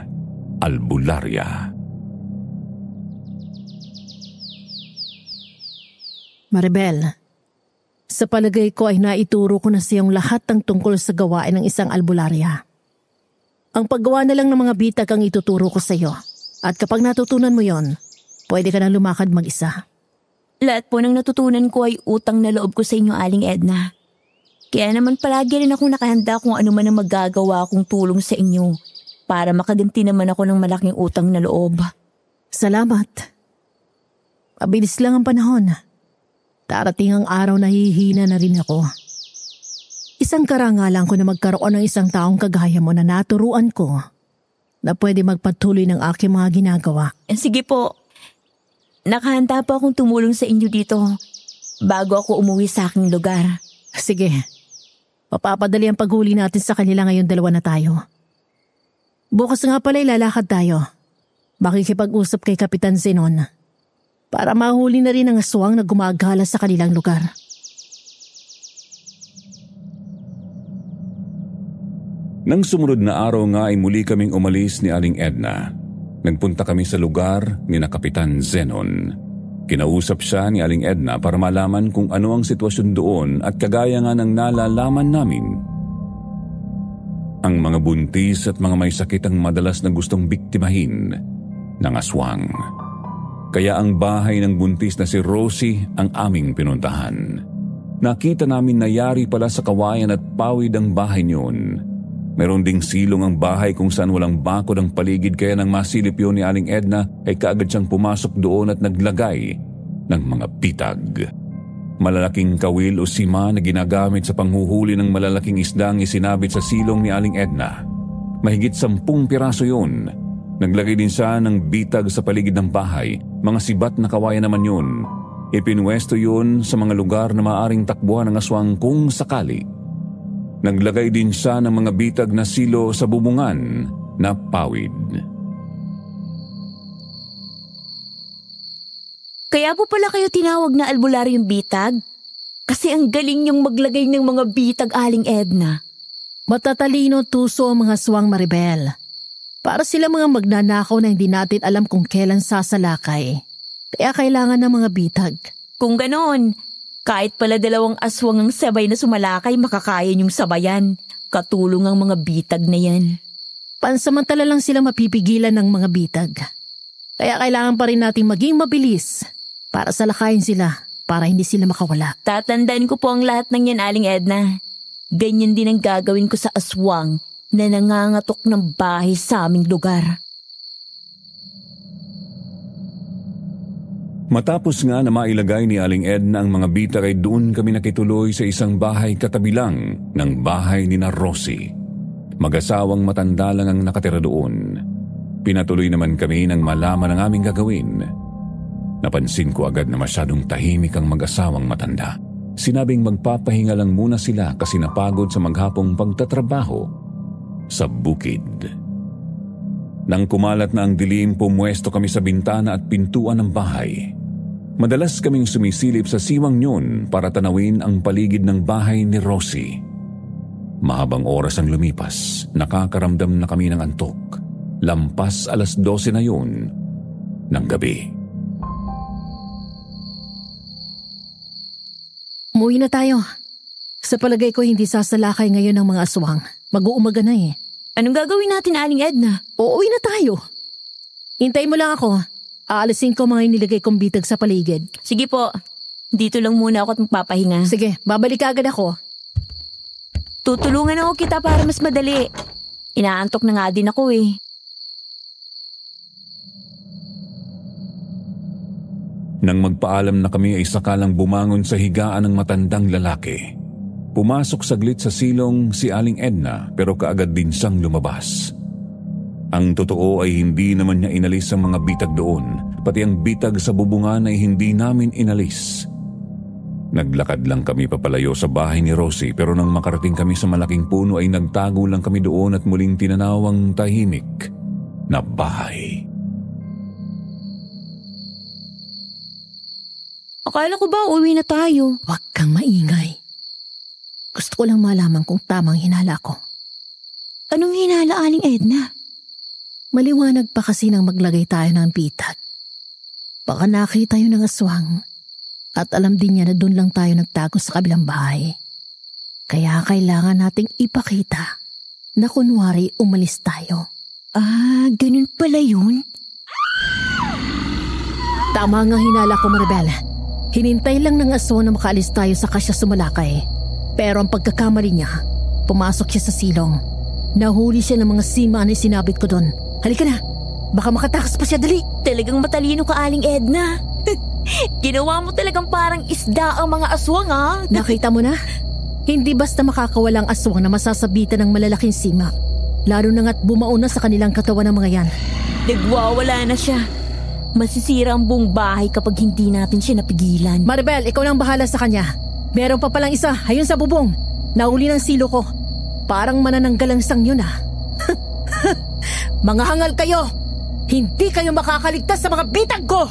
albularya. Maribel, sa palagay ko ay naituro ko na siyang lahat ng tungkol sa gawain ng isang albularya. Ang paggawa na lang ng mga bitag ang ituturo ko sa iyo. At kapag natutunan mo yon, pwede ka na lumakad mag-isa. Lahat po ng natutunan ko ay utang na loob ko sa inyo, Aling Edna. Kaya naman palagi rin akong nakahanda kung ano man ang magagawa kong tulong sa inyo para makaganti naman ako ng malaking utang na loob. Salamat. Mabilis lang ang panahon. Darating ang araw na hihina na rin ako. Isang karangalan ko na magkaroon ng isang taong kagaya mo na naturuan ko na pwede magpatuloy ng aking mga ginagawa. Sige po. Nakahanda po akong tumulong sa inyo dito bago ako umuwi sa aking lugar. Sige, mapapadali ang paghuli natin sa kanila ngayon, dalawa na tayo. Bukas nga pala ilalakad tayo. Makikipag-usap kay Kapitan Zenon para mahuli na rin ang aswang na gumagala sa kanilang lugar. Nang sumunod na araw nga ay muli kaming umalis ni Aling Edna. Nagpunta kami sa lugar ni na Kapitan Zenon. Kinausap siya ni Aling Edna para malaman kung ano ang sitwasyon doon at kagaya nga ng nalalaman namin. Ang mga buntis at mga may sakit ang madalas na gustong biktimahin ng aswang. Kaya ang bahay ng buntis na si Rosie ang aming pinuntahan. Nakita namin na yari pala sa kawayan at pawid ang bahay niyon. Meron ding silong ang bahay kung saan walang bakod ang paligid kaya nang masilip yun ni Aling Edna ay kaagad siyang pumasok doon at naglagay ng mga bitag. Malalaking kawil o sima na ginagamit sa panghuhuli ng malalaking isdang isinabit sa silong ni Aling Edna. Mahigit 10 piraso yun. Naglagay din siya ng bitag sa paligid ng bahay. Mga sibat na kawayan naman yun. Ipinwesto yun sa mga lugar na maaring takbuhan ng aswang kung sakali. Naglagay din siya ng mga bitag na silo sa bubungan na pawid. Kaya po pala kayo tinawag na albularyong bitag? Kasi ang galing niyong maglagay ng mga bitag, Aling Edna. Matatalino tuso ang mga aswang, Maribel. Para sila mga magnanakaw na hindi natin alam kung kailan sasalakay. Kaya kailangan ng mga bitag. Kung ganoon, kahit pala 2 aswang ang sabay na sumalakay, makakaya niyong sabayan. Katulong ang mga bitag na yan. Pansamantala lang sila mapipigilan ng mga bitag. Kaya kailangan pa rin natin maging mabilis para salakayin sila, para hindi sila makawala. Tatandaan ko po ang lahat ng yan, Aling Edna. Ganyan din ang gagawin ko sa aswang na nangangatok ng bahay sa aming lugar. Matapos nga na mailagay ni Aling Edna ang mga bitag ay doon kami nakituloy sa isang bahay katabi lang ng bahay ni na Rosie. Mag-asawang matanda lang ang nakatira doon. Pinatuloy naman kami nang malaman ang aming gagawin. Napansin ko agad na masyadong tahimik ang mag-asawang matanda. Sinabing magpapahinga lang muna sila kasi napagod sa maghapong pagtatrabaho sa bukid. Nang kumalat na ang dilim, pumwesto kami sa bintana at pintuan ng bahay. Madalas kaming sumisilip sa siwang yun para tanawin ang paligid ng bahay ni Rosie. Mahabang oras ang lumipas, nakakaramdam na kami ng antok. Lampas 12:00 na yun ng gabi. Umuwi na tayo. Sa palagay ko hindi sasalakay ngayon ng mga aswang. Mag-uumaga na eh. Anong gagawin natin, Aling Edna? Uuwi na tayo. Hintay mo lang ako. Aalisin ko mga inilagay kong bitag sa paligid. Sige po. Dito lang muna ako at magpapahinga. Sige, babalik agad ako. Tutulungan ako kita para mas madali. Inaantok na nga din ako eh. Nang magpaalam na kami ay sakalang bumangon sa higaan ng matandang lalaki. Pumasok saglit sa silong si Aling Edna pero kaagad din siyang lumabas. Ang totoo ay hindi naman niya inalis ang mga bitag doon, pati ang bitag sa bubungan ay hindi namin inalis. Naglakad lang kami papalayo sa bahay ni Rosie pero nang makarating kami sa malaking puno ay nagtago lang kami doon at muling tinanaw ang tahimik na bahay. Akala ko ba uwi na tayo? Huwag kang maingay. Gusto ko lang malaman kung tamang hinala ko. Anong hinala, Aling Edna? Maliwanag pa kasi nang maglagay tayo ng bitag. Baka nakita yun ng aswang at alam din niya na doon lang tayo nagtago sa kabilang bahay. Kaya kailangan nating ipakita na kunwari umalis tayo. Ah, ganun pala yun? Tama nga hinala ko, Maribel. Hinintay lang ng aswang na makaalis tayo sa kasya sumalakay. Pero ang pagkakamali niya, pumasok siya sa silong. Nahuli siya ng mga sima na sinabit ko doon. Halika na, baka makatakas pa siya, dali. Talagang matalino ka, Aling Edna. Ginawa mo talagang parang isda ang mga aswang, ha? Nakita mo na? Hindi basta makakawalang aswang na masasabitan ng malalaking sima. Lalo na nga't bumaon na sa kanilang katawan ng mga yan. Nagwawala na siya. Masisira ang buong bahay kapag hindi natin siya napigilan. Maribel, ikaw nang bahala sa kanya. Meron pa palang isa, ayun sa bubong. Nauli ng silo ko. Parang manananggal ang sang yun ah. Mga hangal kayo! Hindi kayo makakaligtas sa mga bitag ko!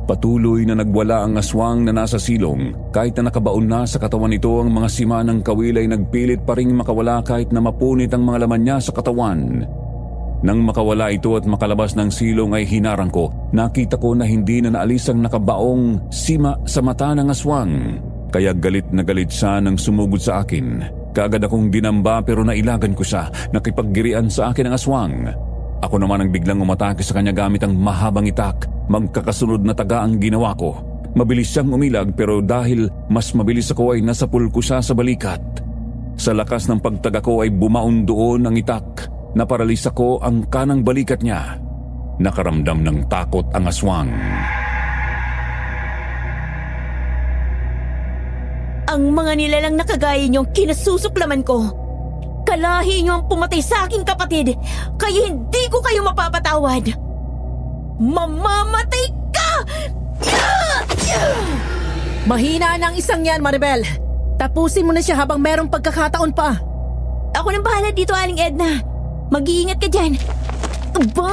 Patuloy na nagwala ang aswang na nasa silong. Kahit na nakabaon na sa katawan nito ang mga sima ng kawil ay nagpilit pa ring makawala kahit na mapunit ang mga laman niya sa katawan. Nang makawala ito at makalabas ng silong ay hinarang ko. Nakita ko na hindi na naalis ang nakabaong sima sa mata ng aswang. Kaya galit na galit siya nang sumugod sa akin. Kaagad akong dinamba pero nailagan ko siya. Nakipaggirian sa akin ang aswang. Ako naman ang biglang umatake sa kanya gamit ang mahabang itak. Magkakasunod na taga ang ginawa ko. Mabilis siyang umilag pero dahil mas mabilis ako ay nasapul ko siya sa balikat. Sa lakas ng pagtaga ko ay bumaon doon ang itak. Naparalisa ko ang kanang balikat niya. Nakaramdam ng takot ang aswang. Ang mga nilalang na kagaya niyo kinasusuklaman ko. Kalahi niyo ang pumatay sa aking kapatid, kaya hindi ko kayo mapapatawad. Mamamatay ka! Mahina na ang isang yan, Maribel. Tapusin mo na siya habang merong pagkakataon pa. Ako nang bahala dito, Aling Edna. Mag-iingat ka dyan. Aba,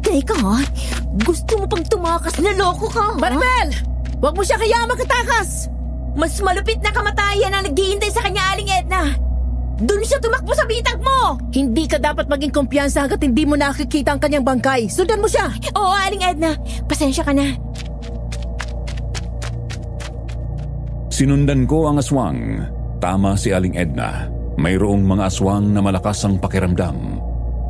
teka ha. Gusto mo pang tumakas na loko ka ha? Maribel! Huwag mo siya kaya makatakas! Mas malupit na kamatayan ang naghihintay sa kanya, Aling Edna. Doon siya tumakbo sa bitag mo! Hindi ka dapat maging kumpiyansa hanggat hindi mo nakikita ang kanyang bangkay. Sundan mo siya! Oo, Aling Edna. Pasensya ka na. Sinundan ko ang aswang. Tama si Aling Edna. Mayroong mga aswang na malakas ang pakiramdam.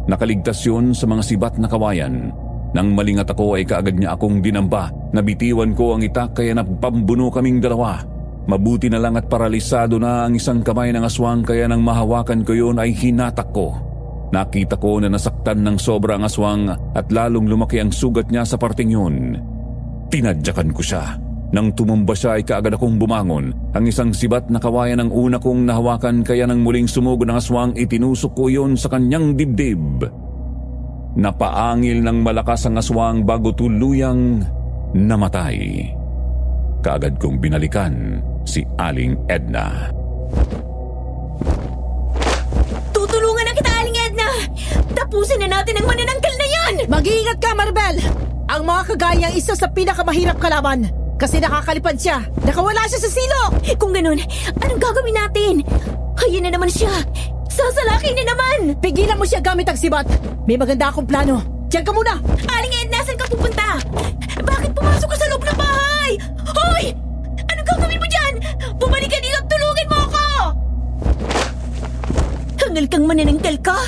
Nakaligtas yun sa mga sibat na kawayan. Nang malingat ako ay kaagad niya akong dinamba. Nabitiwan ko ang itak kaya napambuno kaming dalawa. Mabuti na lang at paralisado na ang isang kamay ng aswang kaya nang mahawakan ko yun ay hinatak ko. Nakita ko na nasaktan ng sobra ang aswang at lalong lumaki ang sugat niya sa parting yun. Tinadyakan ko siya. Nang tumumba siya ay kaagad akong bumangon. Ang isang sibat na kawayan ang una kong nahawakan kaya nang muling sumugod ng aswang itinusok ko yun sa kanyang dibdib. Napaangil ng malakas ang aswang bago tuluyang namatay. Kaagad kong binalikan si Aling Edna. Tutulungan na kita, Aling Edna! Tapusin na natin ang manananggal na yan! Mag-iingat ka, Maribel! Ang mga kagayang isa sa pinakamahirap kalaban. Kasi nakakalipad siya. Nakawala siya sa silo! Kung ganun, anong gagawin natin? Hayaan na naman siya! Sasalakin na naman! Pigilan mo siya gamit ang sibat. May maganda akong plano. Diyan ka muna! Aling Edna, saan ka pupunta? Bakit pumasok ka sa loob ng bahay? Hoy! Anong gagawin mo dyan? Bumalik ka dito at tulungan mo ako! Hangal kang manananggal ka?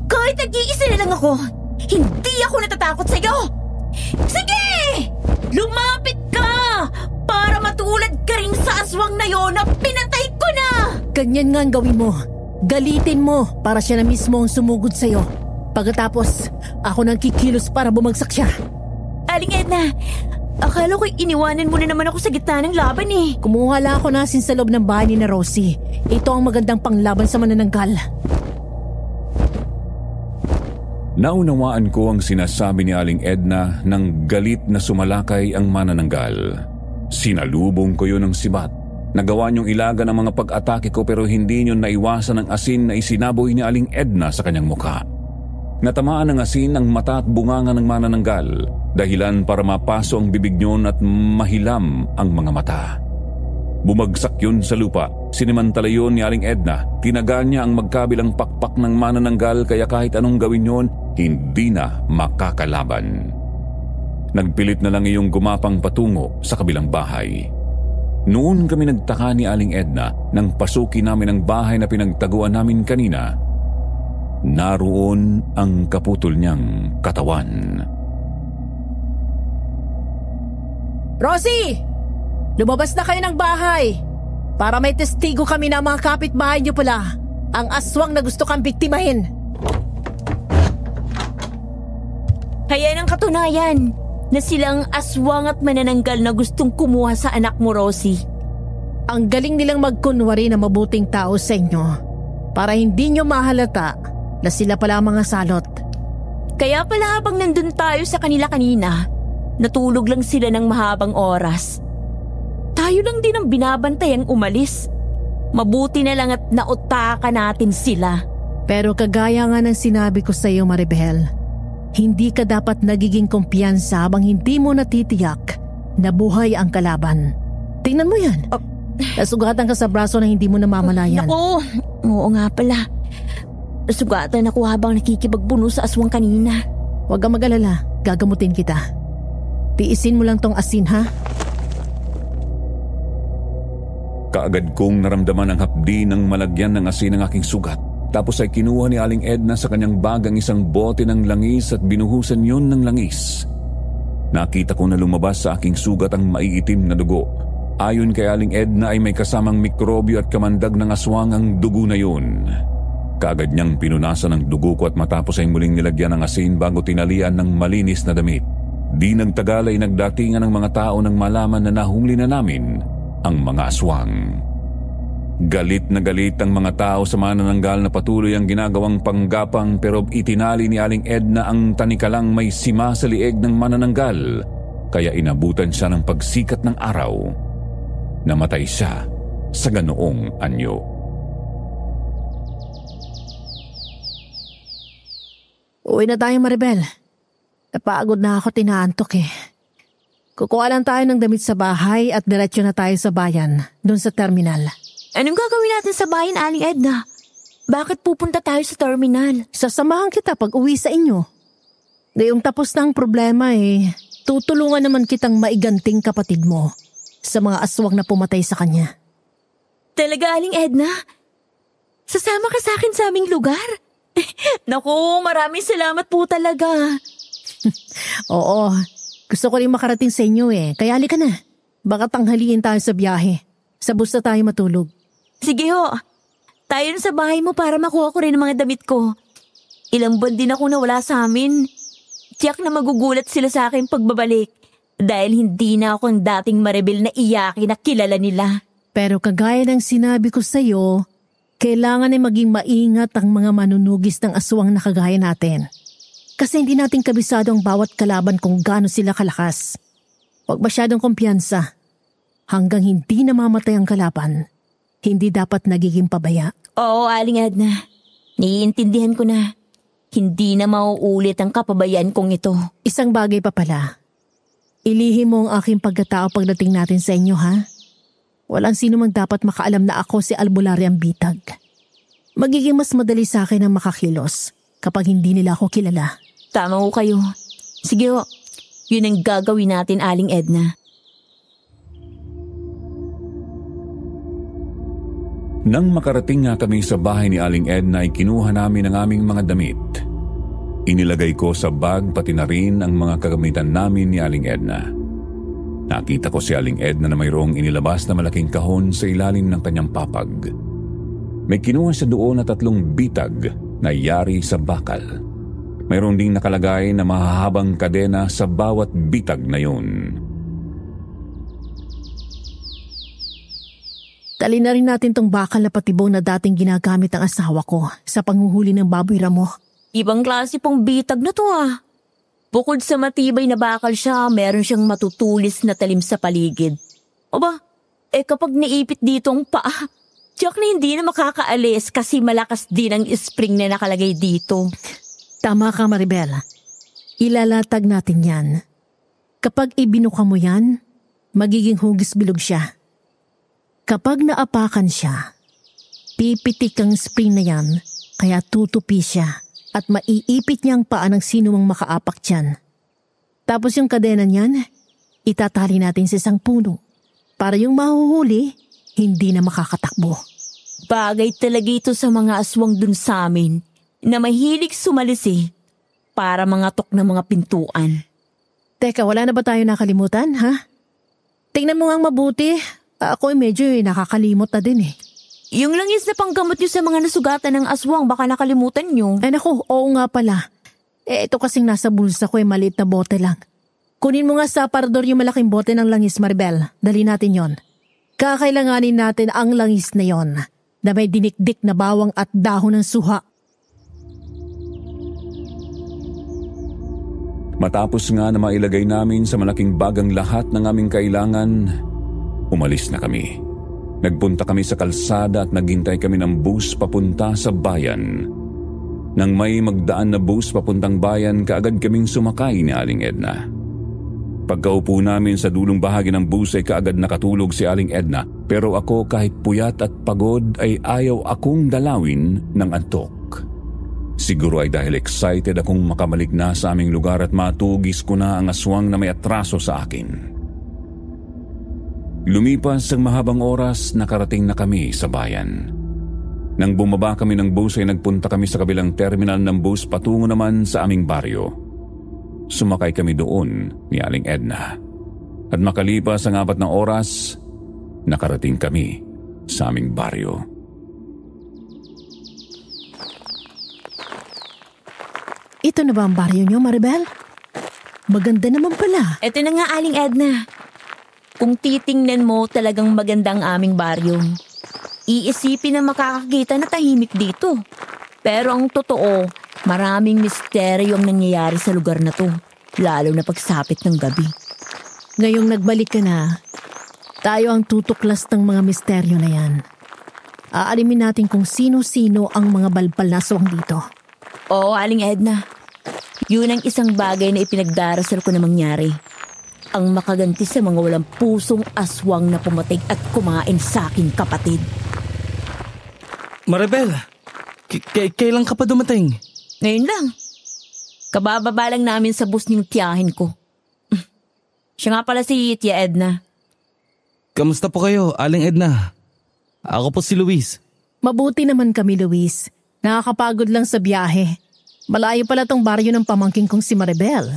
Kahit nag-iisa na lang ako, hindi ako natatakot sa'yo! Sige! Lumapit ka! Para matulad ka rin sa aswang na yon na pinatay ko na! Ganyan nga ang gawin mo. Galitin mo para siya na mismo ang sumugod sa'yo. Pagkatapos, ako nang kikilos para bumagsak siya. Aling Edna, akala ko'y iniwanan mo na naman ako sa gitna ng laban eh. Kumuha lang ako ng asin sa loob ng bahay ni na Rosie. Ito ang magandang panglaban sa manananggal. Naunawaan ko ang sinasabi ni Aling Edna nang galit na sumalakay ang manananggal. Sinalubong ko yun ng sibat. Nagawa niyong ilaga ng mga pag-atake ko pero hindi niyo naiwasan ang asin na isinaboy ni Aling Edna sa kanyang mukha. Natamaan ng asin ang mata at bunganga ng manananggal, dahilan para mapaso ang bibig niyon at mahilam ang mga mata. Bumagsak yun sa lupa. Sinimantala yun ni Aling Edna. Tinaga niya ang magkabilang pakpak ng manananggal kaya kahit anong gawin yun, hindi na makakalaban. Nagpilit na lang iyong gumapang patungo sa kabilang bahay. Noon kami nagtaka ni Aling Edna nang pasukin namin ang bahay na pinagtaguan namin kanina. Naroon ang kaputol niyang katawan. Rosie! Lumabas na kayo ng bahay para may testigo kami na mga kapitbahay niyo pala ang aswang na gusto kang biktimahin. Kaya ng katunayan na silang aswang at manananggal na gustong kumuha sa anak mo, Rosie. Ang galing nilang magkunwari na mabuting tao sa inyo para hindi nyo mahalata na sila pala ang mga salot. Kaya pala habang nandun tayo sa kanila kanina, natulog lang sila ng mahabang oras. Tayo lang din ang binabantayang umalis. Mabuti na lang at nautaka natin sila. Pero kagaya nga ng sinabi ko sa iyo, Maribel, hindi ka dapat nagiging kumpiyansa habang hindi mo natitiyak na buhay ang kalaban. Tingnan mo yan. Nasugatan ka sa braso na hindi mo namamalayan. Naku, oo nga pala. Nasugatan ako habang nakikipagbuno sa aswang kanina. Huwag kang mag-alala, gagamutin kita. Tiisin mo lang tong asin, ha? Kaagad kong naramdaman ang hapdi ng malagyan ng asin ng aking sugat. Tapos ay kinuha ni Aling Edna sa kanyang bag ang isang bote ng langis at binuhusan yun ng langis. Nakita ko na lumabas sa aking sugat ang maiitim na dugo. Ayon kay Aling Edna ay may kasamang mikrobyo at kamandag ng aswang ang dugo na yun. Kaagad niyang pinunasan ang dugo ko at matapos ay muling nilagyan ng asin bago tinalian ng malinis na damit. Di nagtagal ay nagdatingan ng mga tao nang malaman na nahuli na namin ang mga aswang. Galit na galit ang mga tao sa manananggal na patuloy ang ginagawang panggapang pero itinali ni Aling Edna ang tanikalang may sima sa lieg ng manananggal kaya inabutan siya ng pagsikat ng araw. Namatay siya sa ganoong anyo. Uwi na tayo, Maribel. Napagod na ako, tinaantok eh. Kukuha lang tayo ng damit sa bahay at diretso na tayo sa bayan, doon sa terminal. Anong gagawin natin sa bayan, Aling Edna? Bakit pupunta tayo sa terminal? Sasamahan kita pag uwi sa inyo. Ngayong tapos na ang problema eh, tutulungan naman kitang maiganting kapatid mo sa mga aswang na pumatay sa kanya. Talaga, Aling Edna? Sasama ka sa akin sa aming lugar? Naku, maraming salamat po talaga. Oo, gusto ko rin makarating sa inyo eh, kaya halika na. Baka tanghaliin tayo sa biyahe. Sa bus na tayo matulog. Sige ho, tayo na sa bahay mo para makuha ko rin ang mga damit ko. Ilang buwan din ako nawala sa amin. Tiyak na magugulat sila sa akin pagbabalik dahil hindi na ako ang dating Maribel na iyakin na kilala nila. Pero kagaya ng sinabi ko sa'yo, kailangan ay maging maingat ang mga manunugis ng aswang na kagaya natin. Kasi hindi natin kabisado ang bawat kalaban kung gaano sila kalakas. Huwag masyadong kumpiyansa. Hanggang hindi namamatay ang kalaban, hindi dapat nagiging pabaya. Oo, Aling Edna. Naiintindihan ko na. Hindi na mauulit ang kapabayaan kong ito. Isang bagay pa pala. Ilihim mo ang aking pagkatao pagdating natin sa inyo, ha? Walang sino mang dapat makaalam na ako si Albularya ang bitag. Magiging mas madali sa akin ang makakilos kapag hindi nila ako kilala. Tama ko kayo. Sige ho, yun ang gagawin natin, Aling Edna. Nang makarating nga kami sa bahay ni Aling Edna ay kinuha namin ang aming mga damit. Inilagay ko sa bag pati na rin ang mga kagamitan namin ni Aling Edna. Nakita ko si Aling Edna na mayroong inilabas na malaking kahon sa ilalim ng kanyang papag. May kinuha siya doon na 3 bitag na yari sa bakal. Mayroong ding nakalagay na mahahabang kadena sa bawat bitag na yun. Dali na rin natin tong bakal na patibong na dating ginagamit ng asawa ko sa panghuhuli ng baboy ramo. Ibang klase pong bitag na to ah. Bukod sa matibay na bakal siya, meron siyang matutulis na talim sa paligid. Aba, kapag naipit dito ang paa, tiyak na hindi na makakaalis kasi malakas din ang spring na nakalagay dito. Tama ka, Maribel. Ilalatag natin yan. Kapag ibinuka mo yan, magiging hugis bilog siya. Kapag naapakan siya, pipitik ang spring na yan, kaya tutupi siya at maiipit niya ang paa ng sino mang makaapak dyan. Tapos yung kadena niyan, itatali natin sa isang puno para yung mahuhuli, hindi na makakatakbo. Bagay talaga ito sa mga aswang dun sa amin na mahilig sumalisi para mga tok ng mga pintuan. Teka, wala na ba tayo nakalimutan, ha? Tingnan mo ngang mabuti. Ako medyo nakakalimot na din eh. Yung langis na panggamot nyo sa mga nasugatan ng aswang, baka nakalimutan nyo. Ay naku, oo nga pala. Ito kasing nasa bulsa ko maliit na bote lang. Kunin mo nga sa aparador yung malaking bote ng langis, Maribel. Dali natin yon. Kakailanganin natin ang langis na yon na may dinikdik na bawang at dahon ng suha. Matapos nga na mailagay namin sa malaking bagang lahat ng aming kailangan, umalis na kami. Nagpunta kami sa kalsada at naghintay kami ng bus papunta sa bayan. Nang may magdaan na bus papuntang bayan, kaagad kaming sumakay ni Aling Edna. Pagkaupo namin sa dulong bahagi ng bus ay kaagad nakatulog si Aling Edna, pero ako kahit puyat at pagod ay ayaw akong dalawin ng antok. Siguro ay dahil excited akong makabalik na sa aming lugar at matugis ko na ang aswang na may atraso sa akin. Lumipas ang mahabang oras, nakarating na kami sa bayan. Nang bumaba kami ng bus ay nagpunta kami sa kabilang terminal ng bus patungo naman sa aming baryo. Sumakay kami doon ni Aling Edna. At makalipas ang 4 na oras, nakarating kami sa aming baryo. Ito na ba ang baryo niyo, Maribel? Maganda naman pala. Ito na nga, Aling Edna. Kung titingnan mo, talagang maganda ang aming baryo. Iisipin na makakakita na tahimik dito. Pero ang totoo, maraming misteryo ang nangyayari sa lugar na to, lalo na pagsapit ng gabi. Ngayong nagbalik ka na, tayo ang tutuklas ng mga misteryo na yan. Aalimin natin kung sino-sino ang mga balbal na aswang dito. Oo, Aling Edna. Yun ang isang bagay na ipinagdarasal ko na mangyari. Ang makaganti sa mga walang pusong aswang na pumatig at kumain sa aking kapatid. Maribel, kailan ka pa dumating? Ngayon lang. Kabababa lang namin sa bus ng tiyahin ko. Siya nga pala si Tia Edna. Kamusta po kayo, Aling Edna? Ako po si Luis. Mabuti naman kami, Luis. Nakakapagod lang sa biyahe. Malayo pala tong baryo ng pamangking kong si Maribel.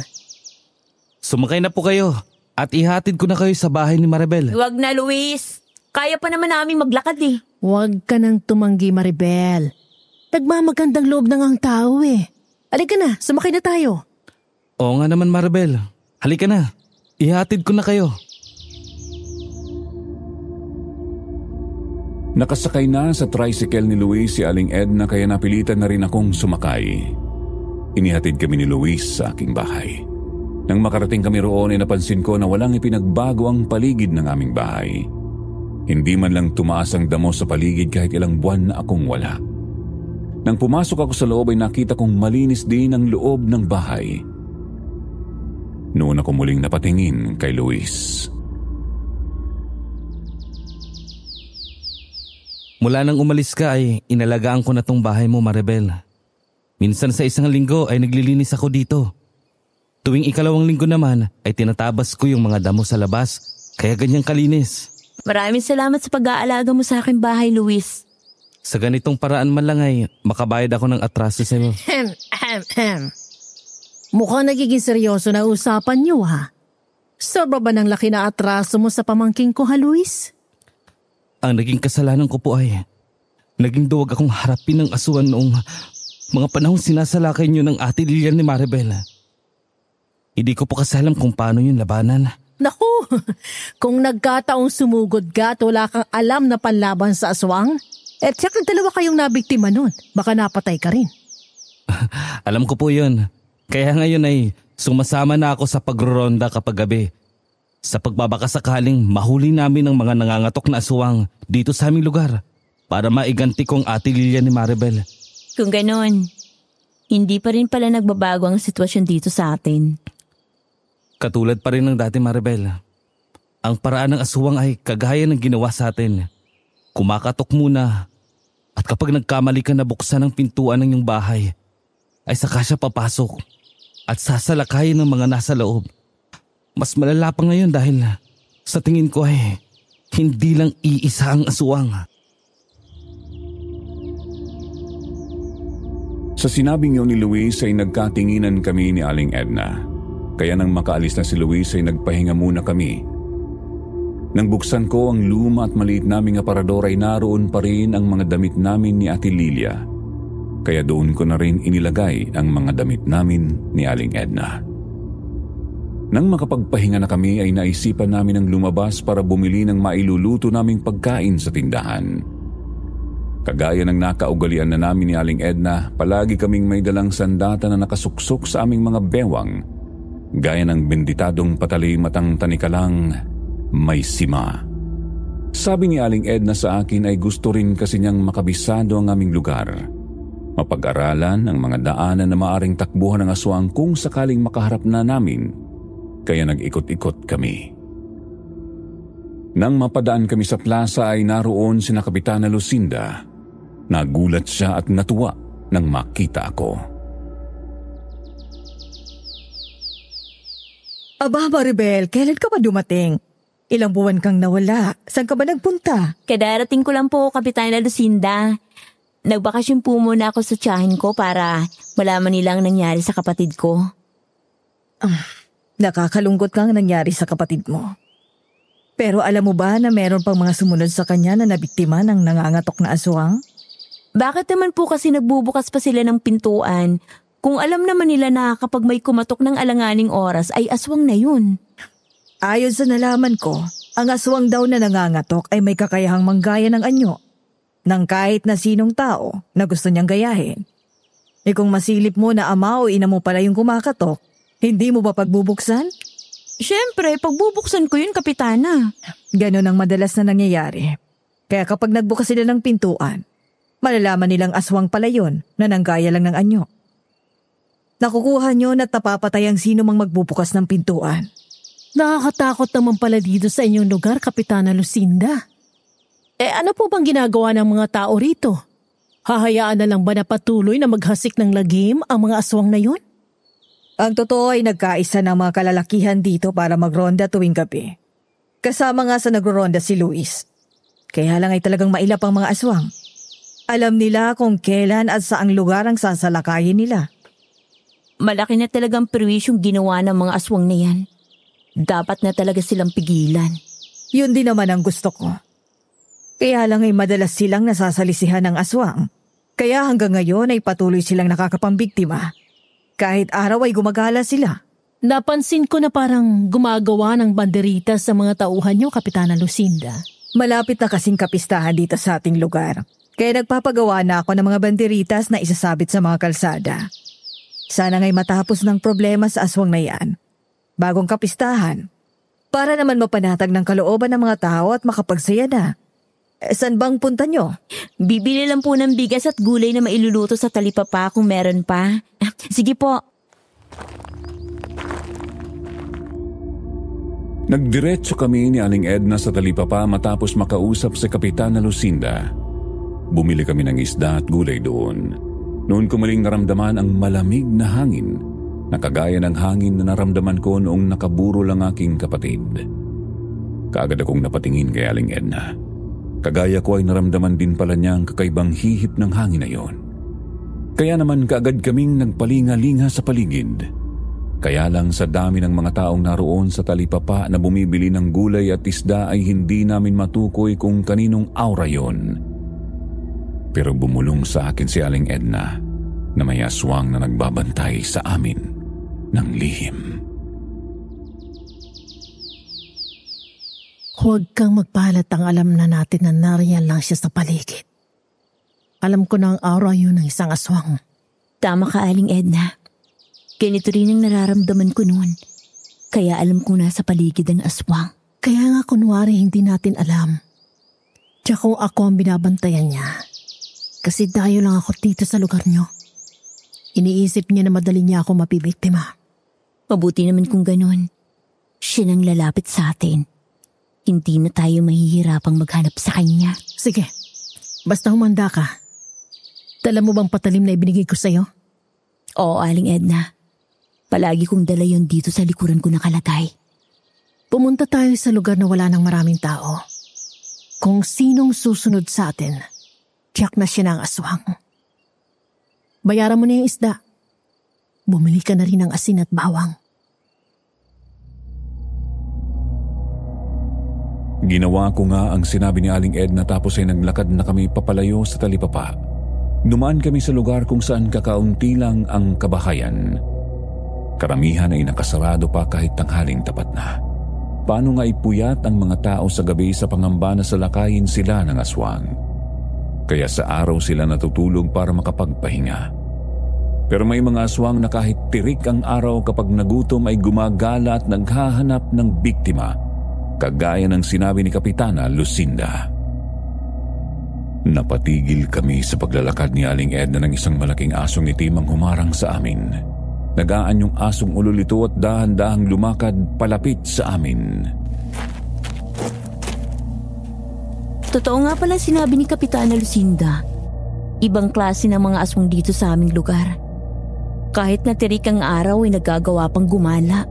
Sumakay na po kayo at ihatid ko na kayo sa bahay ni Maribel. Huwag na, Luis. Kaya pa naman namin maglakad eh. Huwag ka nang tumanggi, Maribel. Nagmamagandang loob ng ang tao eh. Halika na, sumakay na tayo. Oo nga naman, Maribel. Halika na. Ihatid ko na kayo. Nakasakay na sa tricycle ni Luis si Aling Edna kaya napilitan na rin akong sumakay. Inihatid kami ni Luis sa aking bahay. Nang makarating kami roon ay napansin ko na walang ipinagbago ang paligid ng aming bahay. Hindi man lang tumaas ang damo sa paligid kahit ilang buwan na akong wala. Nang pumasok ako sa loob ay nakita kong malinis din ang loob ng bahay. Noon ako muling napatingin kay Luis. Mula nang umalis ka ay inalagaan ko na tong bahay mo, Maribel. Minsan sa isang linggo ay naglilinis ako dito. Tuwing 2 linggo naman ay tinatabas ko yung mga damo sa labas, kaya ganyang kalinis. Maraming salamat sa pag-aalaga mo sa aking bahay, Luis. Sa ganitong paraan man lang ay makabayad ako ng atraso sa'yo. Mukhang nagiging seryoso na usapan niyo ha. Sobra ba ng laki na atraso mo sa pamangking ko ha, Luis? Ang naging kasalanan ko po ay naging duwag akong harapin ng aswan noong mga panahong sinasalakay niyo ng ate Lilian ni Maribel. Hindi ko po kasi alam kung paano yung labanan. Naku, kung nagkataong sumugod ka at wala kang alam na panlaban sa aswang, tsaka 2 kayong nabiktima nun, baka napatay ka rin. Alam ko po yun. Kaya ngayon ay sumasama na ako sa pagroronda kapag gabi. Sa pagbabakasakaling mahuli namin ang mga nangangatok na aswang dito sa aming lugar para maiganti kong ate Lilian ni Maribel. Kung ganon, hindi pa rin pala nagbabago ang sitwasyon dito sa atin. Katulad pa rin ng dati, Maribel. Ang paraan ng aswang ay kagaya ng ginawa sa atin. Kumakatok muna at kapag nagkamali ka na buksan ang pintuan ng iyong bahay, ay saka siya papasok at sasalakayin ng mga nasa loob. Mas malala pa ngayon dahil sa tingin ko ay hindi lang iisa ang aswang. Sa sinabing yun ni Luis ay nagkatinginan kami ni Aling Edna. Kaya nang makaalis na si Luis ay nagpahinga muna kami. Nang buksan ko ang luma at maliit naming aparador ay naroon pa rin ang mga damit namin ni Ate Lilia. Kaya doon ko na rin inilagay ang mga damit namin ni Aling Edna. Nang makapagpahinga na kami ay naisipan namin ang lumabas para bumili ng mailuluto naming pagkain sa tindahan. Kagaya ng nakaugalian na namin ni Aling Edna, palagi kaming may dalang sandata na nakasuksok sa aming mga bewang, gaya ng benditadong patalimatang tanikalang may sima. Sabi ni Aling Edna sa akin ay gusto rin kasi niyang makabisado ang aming lugar. Mapag-aralan ang mga daanan na maaring takbuhan ng aswang kung sakaling makaharap na namin, kaya nag-ikot-ikot kami. Nang mapadaan kami sa plaza ay naroon sina Kapitana Lucinda. Nagulat siya at natuwa nang makita ako. Aba, Maribel, kailan ka ba dumating? Ilang buwan kang nawala. Saan ka ba nagpunta? Kadarating ko lang po, Kapitana Lucinda. Nagbakasyon po muna ako sa tiyahin ko para malaman nilang nangyari sa kapatid ko. Nakakalungkot kang nangyari sa kapatid mo. Pero alam mo ba na meron pang mga sumunod sa kanya na nabiktima ng nangangatok na aswang? Bakit naman po kasi nagbubukas pa sila ng pintuan kung alam naman nila na kapag may kumatok ng alanganing oras ay aswang na yun? Ayon sa nalaman ko, ang aswang daw na nangangatok ay may kakayahang manggaya ng anyo ng kahit na sinong tao na gusto niyang gayahin. E kung masilip mo na ama o ina mo pala yung kumakatok, hindi mo ba pagbubuksan? Siyempre, pagbubuksan ko yun, Kapitana. Ganon ang madalas na nangyayari. Kaya kapag nagbukas sila ng pintuan, malalaman nilang aswang pala yun na nanggaya lang ng anyo. Nakukuha nyo na napapatay ang sino mang magbubukas ng pintuan. Nakakatakot naman pala dito sa inyong lugar, Kapitana Lucinda. Ano po bang ginagawa ng mga tao rito? Hahayaan na lang ba na patuloy na maghasik ng lagim ang mga aswang na yun? Ang totoo ay nagkaisa ng mga kalalakihan dito para magronda tuwing gabi. Kasama nga sa nagronda si Luis. Kaya lang ay talagang mailap ang mga aswang. Alam nila kung kailan at saang lugar ang sasalakayin nila. Malaki na talagang perwisyong ginawa ng mga aswang na yan. Dapat na talaga silang pigilan. Yun din naman ang gusto ko. Kaya lang ay madalas silang nasasalisihan ng aswang. Kaya hanggang ngayon ay patuloy silang nakakapambiktima. Kahit araw ay gumagala sila. Napansin ko na parang gumagawa ng banderita sa mga tauhan niyo, Kapitana Lucinda. Malapit na kasing kapistahan dito sa ating lugar. Kaya nagpapagawa na ako ng mga banderitas na isasabit sa mga kalsada. Sana nga'y matapos ng problema sa aswang na yan. Bagong kapistahan. Para naman mapanatag ng kalooban ng mga tao at makapagsaya na. Saan bang punta nyo? Bibili lang po ng bigas at gulay na mailuluto sa talipapa kung meron pa. Sige po. Nagdiretso kami ni Aling Edna sa talipapa matapos makausap si Kapitana Lucinda. Bumili kami ng isda at gulay doon. Noon ko muling naramdaman ang malamig na hangin na kagaya ng hangin na naramdaman ko noong nakaburo lang aking kapatid. Kaagad akong napatingin kay Aling Edna. Kagaya ko ay naramdaman din pala niya ang kakaibang hihip ng hangin na yon. Kaya naman kaagad kaming nagpalinga-linga sa paligid. Kaya lang sa dami ng mga taong naroon sa talipapa na bumibili ng gulay at isda ay hindi namin matukoy kung kaninong aura yon. Pero bumulong sa akin si Aling Edna na may aswang na nagbabantay sa amin ng lihim. Huwag kang magpahalatang alam na natin na nariyan lang siya sa paligid. Alam ko na ang aura yun ng isang aswang. Tama ka, Aling Edna. Ganito rin ang nararamdaman ko noon. Kaya alam kong nasa paligid ang aswang. Kaya nga kunwari hindi natin alam. Tsaka kung ako ang binabantayan niya. Kasi dayo lang ako dito sa lugar niyo. Iniisip niya na madali niya ako mapibiktima. Mabuti naman kung ganun. Siya nang lalapit sa atin. Hindi na tayo mahihirapang maghanap sa kanya. Sige, basta humanda ka. Dala mo bang patalim na ibinigay ko sa'yo? Oo, Aling Edna. Palagi kong dala yun dito sa likuran ko nakalagay. Pumunta tayo sa lugar na wala ng maraming tao. Kung sinong susunod sa atin, tiyak na siya ng aswang. Bayaran mo na yung isda. Bumili ka na rin ng asin at bawang. Ginawa ko nga ang sinabi ni Aling Edna tapos ay naglakad na kami papalayo sa talipapa. Dumaan kami sa lugar kung saan kakaunti lang ang kabahayan. Karamihan ay nakasarado pa kahit tanghaling tapat na. Paano nga ipuyat ang mga tao sa gabi sa pangamba na salakayin sila ng aswang? Kaya sa araw sila natutulog para makapagpahinga. Pero may mga aswang na kahit tirik ang araw kapag nagutom ay gumagala at naghahanap ng biktima, kagaya ng sinabi ni Kapitana Lucinda. Napatigil kami sa paglalakad ni Aling Edna ng isang malaking asong itim ang humarang sa amin. Nagaan yung asong ulol ito at dahan-dahang lumakad palapit sa amin. Totoo nga pala sinabi ni Kapitana Lucinda. Ibang klase ng mga aswang dito sa aming lugar. Kahit na tirik ang araw ay nagagawa pang gumala.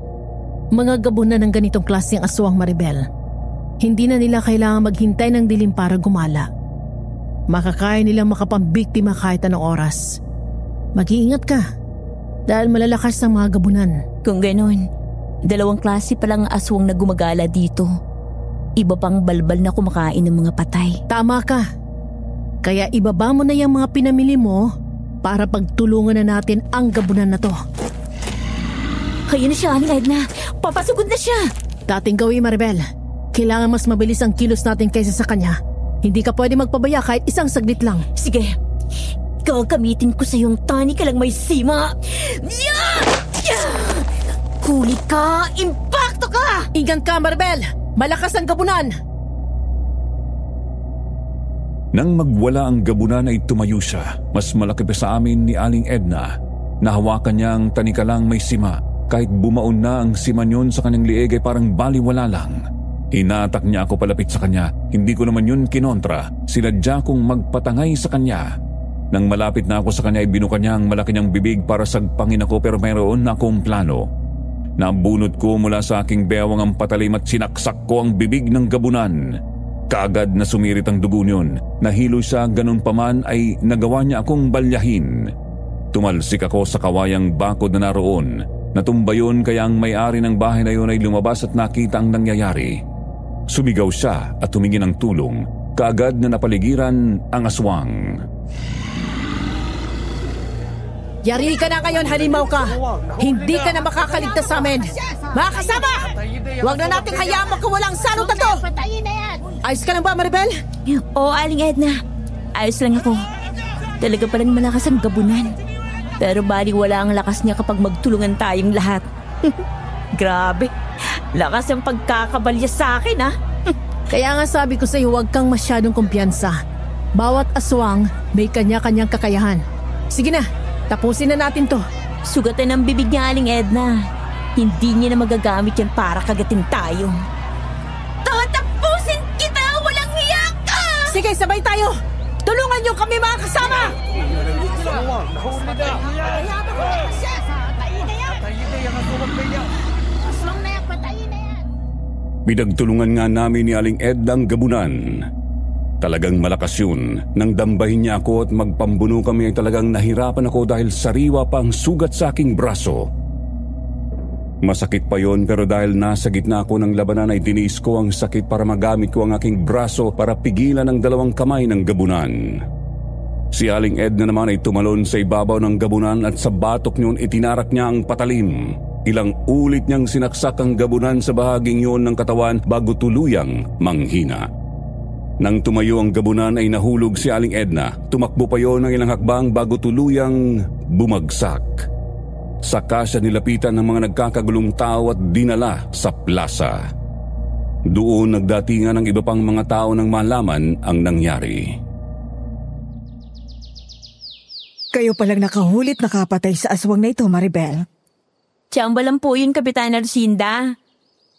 Mga gabunan ng ganitong klaseng aswang, Maribel. Hindi na nila kailangan maghintay ng dilim para gumala. Makakaya nilang makapambiktima kahit anong oras. Mag-iingat ka dahil malalakas ang mga gabunan. Kung ganon, 2 klase palang aswang na gumagala dito. Iba pang balbal na kumakain ng mga patay. Tama ka. Kaya ibaba mo na yung mga pinamili mo para pagtulungan na natin ang gabunan na to. Kaya na siya, Aling Edna. Papasugod na siya. Dating gawin, Maribel. Kailangan mas mabilis ang kilos natin kaysa sa kanya. Hindi ka pwede magpabaya kahit isang saglit lang. Sige. Gagamitin ko sa iyong tani ka lang may sima. Huli ka! Impacto ka! Ingan ka, Maribel! Malakas ang gabunan! Nang magwala ang gabunan ay tumayo siya. Mas malaki pa sa amin ni Aling Edna. Nahawakan niya ang tanikalang may sima. Kahit bumaon na ang sima niyon sa kanyang lieg ay parang baliwala lang. Hinatak niya ako palapit sa kanya. Hindi ko naman yun kinontra. Sinadya kong magpatangay sa kanya. Nang malapit na ako sa kanya ay binuka niya ang malaki niyang bibig para sagpangin ako pero mayroon na akong plano. Nabunot ko mula sa aking bewang ang patalim at sinaksak ko ang bibig ng gabunan. Kaagad na sumirit ang dugo niyon. Nahilo siya, ganun pa man ay nagawa niya akong balyahin. Tumalsik ako sa kawayang bakod na naroon. Natumba yun kaya ang may-ari ng bahay na yun ay lumabas at nakita ang nangyayari. Sumigaw siya at humingi ng tulong. Kaagad na napaligiran ang aswang. Yari ka na ngayon, halimaw ka. Hindi ka na makakaligtas sa amin. Mga kasama! Huwag na nating hayaang magkawalang salot na to! Ayos ka lang ba, Maribel? Oo, Aling Edna. Ayos lang ako. Talaga palang malakas ang gabunan. Pero baliwala ang lakas niya kapag magtulungan tayong lahat. Grabe. Lakas ang pagkakabalya sa akin, ha? Kaya nga sabi ko sa'yo, huwag kang masyadong kumpiyansa. Bawat aswang may kanya-kanyang kakayahan. Sige na, tapusin na natin to. Sugatan ang bibig niya, Aling Edna. Hindi niya na magagamit yan para kagatin tayo. Tatapusin kita! Walang hiya ka! Sige, sabay tayo! Tulungan niyo kami, mga kasama! Pinagtulungan nga namin ni Aling Edna ang gabunan. Talagang malakas yun. Nang dambahin niya ako at magpambuno kami ay talagang nahirapan ako dahil sariwa pa ang sugat sa aking braso. Masakit pa yon pero dahil nasa gitna ako ng labanan ay tiniis ko ang sakit para magamit ko ang aking braso para pigilan ang 2 kamay ng gabunan. Si Aling Edna naman ay tumalon sa ibabaw ng gabunan at sa batok niyon itinarak niya ang patalim. Ilang ulit niyang sinaksak ang gabunan sa bahaging yun ng katawan bago tuluyang manghina. Nang tumayo ang gabunan ay nahulog si Aling Edna. Tumakbo pa yon ng ilang hakbang bago tuluyang bumagsak. Saka siya nilapitan ng mga nagkakagulong tao at dinala sa plaza. Doon nagdatingan ang iba pang mga tao nang malaman ang nangyari. Kayo palang nakahulit nakapatay sa aswang na ito, Maribel. Tsamba lang po yun, Kapitana Lucinda.